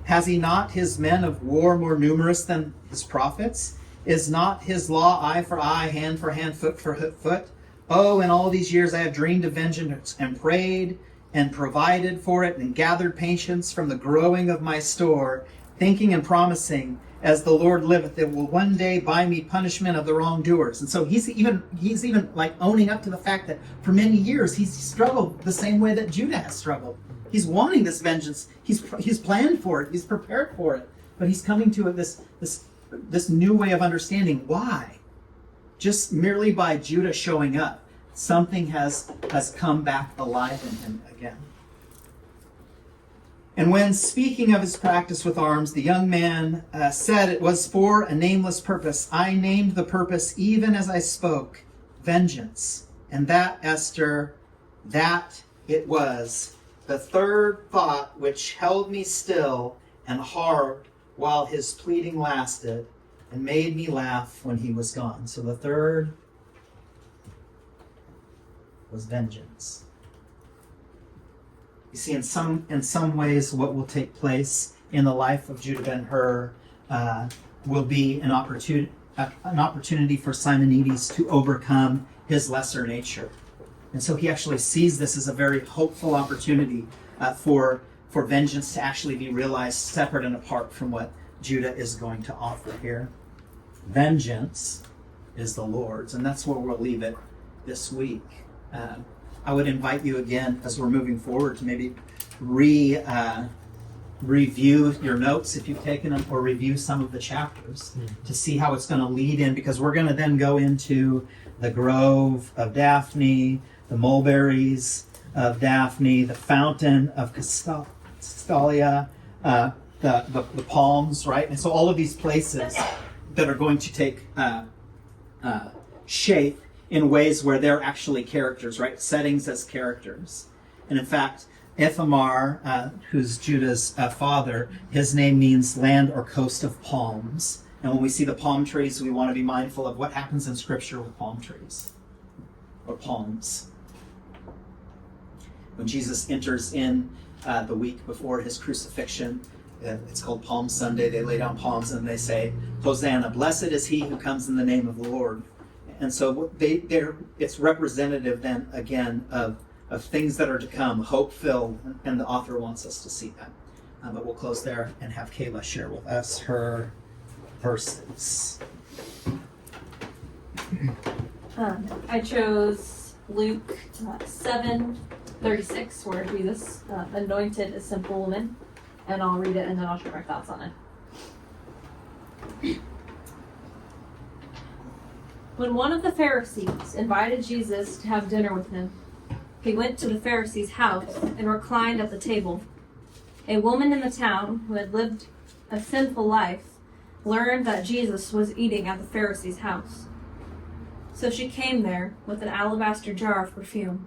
Has he not his men of war more numerous than his prophets? Is not his law eye for eye, hand for hand, foot for foot? Oh, in all these years I have dreamed of vengeance and prayed and provided for it and gathered patience from the growing of my store, thinking and promising, as the Lord liveth, it will one day buy me punishment of the wrongdoers. And so he's even like owning up to the fact that for many years he's struggled the same way that Judah has struggled. He's wanting this vengeance. He's planned for it. He's prepared for it. But he's coming to this new way of understanding why. just merely by Judah showing up, something has come back alive in him again. And when speaking of his practice with arms, the young man said it was for a nameless purpose. I named the purpose even as I spoke, vengeance. And that, Esther, that it was the third thought which held me still and hard while his pleading lasted and made me laugh when he was gone. So the third was vengeance. You see, in some ways, what will take place in the life of Judah Ben-Hur will be an opportunity for Simonides to overcome his lesser nature. And so he actually sees this as a very hopeful opportunity for vengeance to actually be realized separate and apart from what Judah is going to offer here. Vengeance is the Lord's, and that's where we'll leave it this week. I would invite you again, as we're moving forward, to maybe review your notes if you've taken them, or review some of the chapters to see how it's going to lead in, because we're going to then go into the Grove of Daphne, the mulberries of Daphne, the fountain of Castalia, the palms, right? And so all of these places that are going to take shape in ways where they're actually characters, right? Settings as characters. And in fact, Ithamar, who's Judah's father, his name means land or coast of palms. And when we see the palm trees, we want to be mindful of what happens in Scripture with palm trees or palms. When Jesus enters in the week before his crucifixion, it's called Palm Sunday. They lay down palms and they say, Hosanna, blessed is he who comes in the name of the Lord. And so it's representative then again of things that are to come, hope-filled, and the author wants us to see that. But we'll close there and have Kayla share with us her verses. I chose Luke 7:36, where Jesus anointed a simple woman, and I'll read it and then I'll share my thoughts on it. When one of the Pharisees invited Jesus to have dinner with him, he went to the Pharisee's house and reclined at the table. A woman in the town who had lived a sinful life learned that Jesus was eating at the Pharisee's house. So she came there with an alabaster jar of perfume.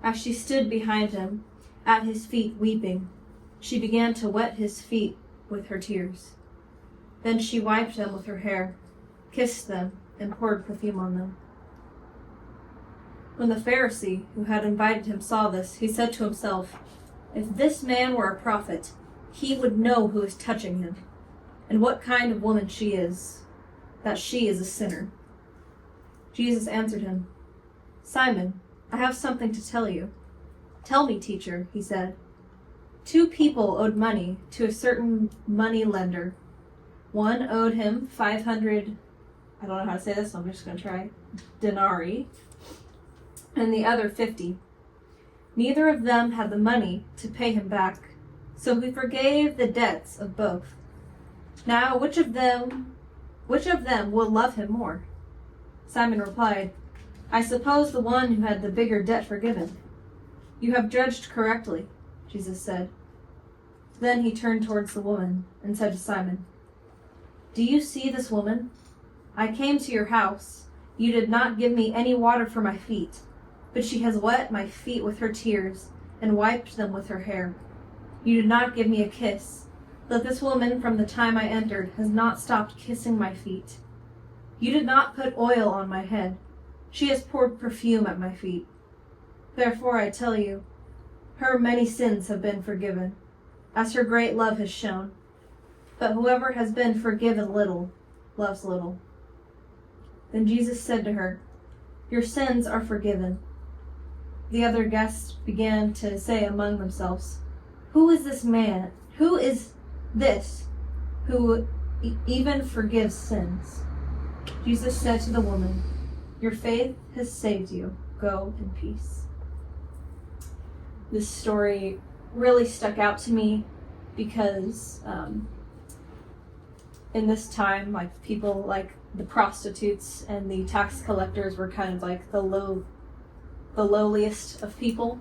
As she stood behind him, at his feet weeping, she began to wet his feet with her tears. Then she wiped them with her hair, kissed them, and poured perfume on them. When the Pharisee who had invited him saw this, he said to himself, "If this man were a prophet, he would know who is touching him, and what kind of woman she is, that she is a sinner." Jesus answered him, "Simon, I have something to tell you." "Tell me, teacher," he said. 2 people owed money to a certain money lender. One owed him 500, I don't know how to say this, so I'm just going to try, denarii, and the other 50. Neither of them had the money to pay him back, so he forgave the debts of both. Now, which of them will love him more? Simon replied, "I suppose the one who had the bigger debt forgiven." "You have judged correctly," Jesus said. Then he turned towards the woman and said to Simon, "Do you see this woman? I came to your house. You did not give me any water for my feet, but she has wet my feet with her tears and wiped them with her hair. You did not give me a kiss, but this woman from the time I entered has not stopped kissing my feet. You did not put oil on my head. She has poured perfume at my feet. Therefore I tell you, her many sins have been forgiven, as her great love has shown. But whoever has been forgiven little, loves little." Then Jesus said to her, "Your sins are forgiven." The other guests began to say among themselves, "Who is this man? Who is this who even forgives sins?" Jesus said to the woman, "Your faith has saved you. Go in peace." This story really stuck out to me because in this time, like people like the prostitutes and the tax collectors were kind of like the lowliest of people.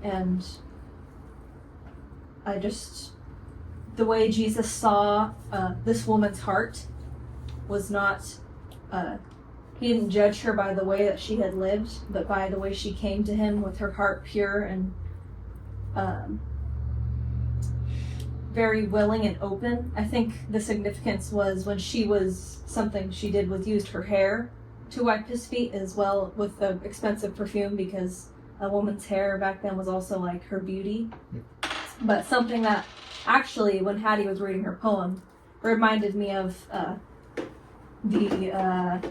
And the way Jesus saw this woman's heart was not, he didn't judge her by the way that she had lived, but by the way she came to him with her heart pure and very willing and open. I think the significance was when something she did was used her hair to wipe his feet as well with the expensive perfume, because a woman's hair back then was also like her beauty. But something that actually, when Hattie was reading her poem, reminded me of the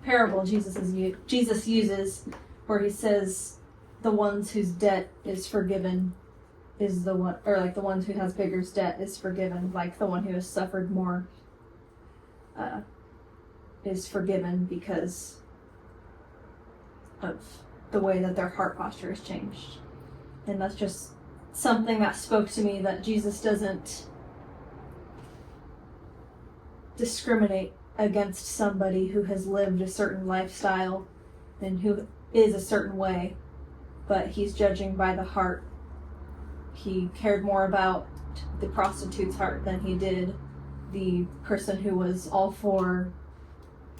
parable Jesus uses, where he says the ones whose debt is forgiven is the one, or like the ones who has bigger debt is forgiven, like the one who has suffered more is forgiven because of the way that their heart posture has changed. And that's just something that spoke to me, that Jesus doesn't discriminate against somebody who has lived a certain lifestyle and who is a certain way, but he's judging by the heart. He cared more about the prostitute's heart than he did the person who was all for,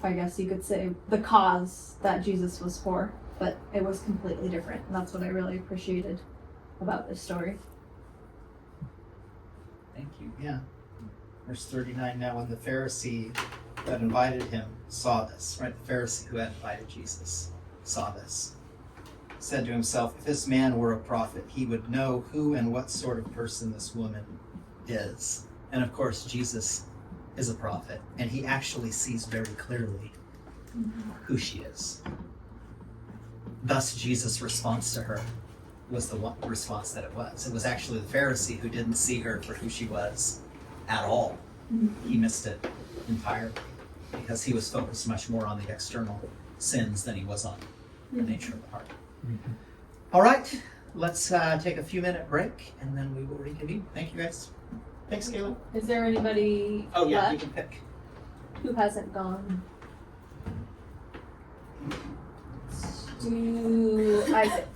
I guess you could say, the cause that Jesus was for, but it was completely different. And that's what I really appreciated about this story. Thank you. Yeah. Verse 39, now when the Pharisee who had invited him saw this, right? The Pharisee who had invited Jesus saw this, said to himself, if this man were a prophet, he would know who and what sort of person this woman is. And of course, Jesus is a prophet, and he actually sees very clearly who she is. Thus, Jesus' response to her was the one response that it was. It was actually the Pharisee who didn't see her for who she was at all. He missed it entirely because he was focused much more on the external sins than he was on the nature of the heart. All right, let's take a few minute break and then we will reconvene. Thank you guys. Thanks, Kayla. Is there anybody Oh yeah, left you can pick. who hasn't gone? Do Isaac.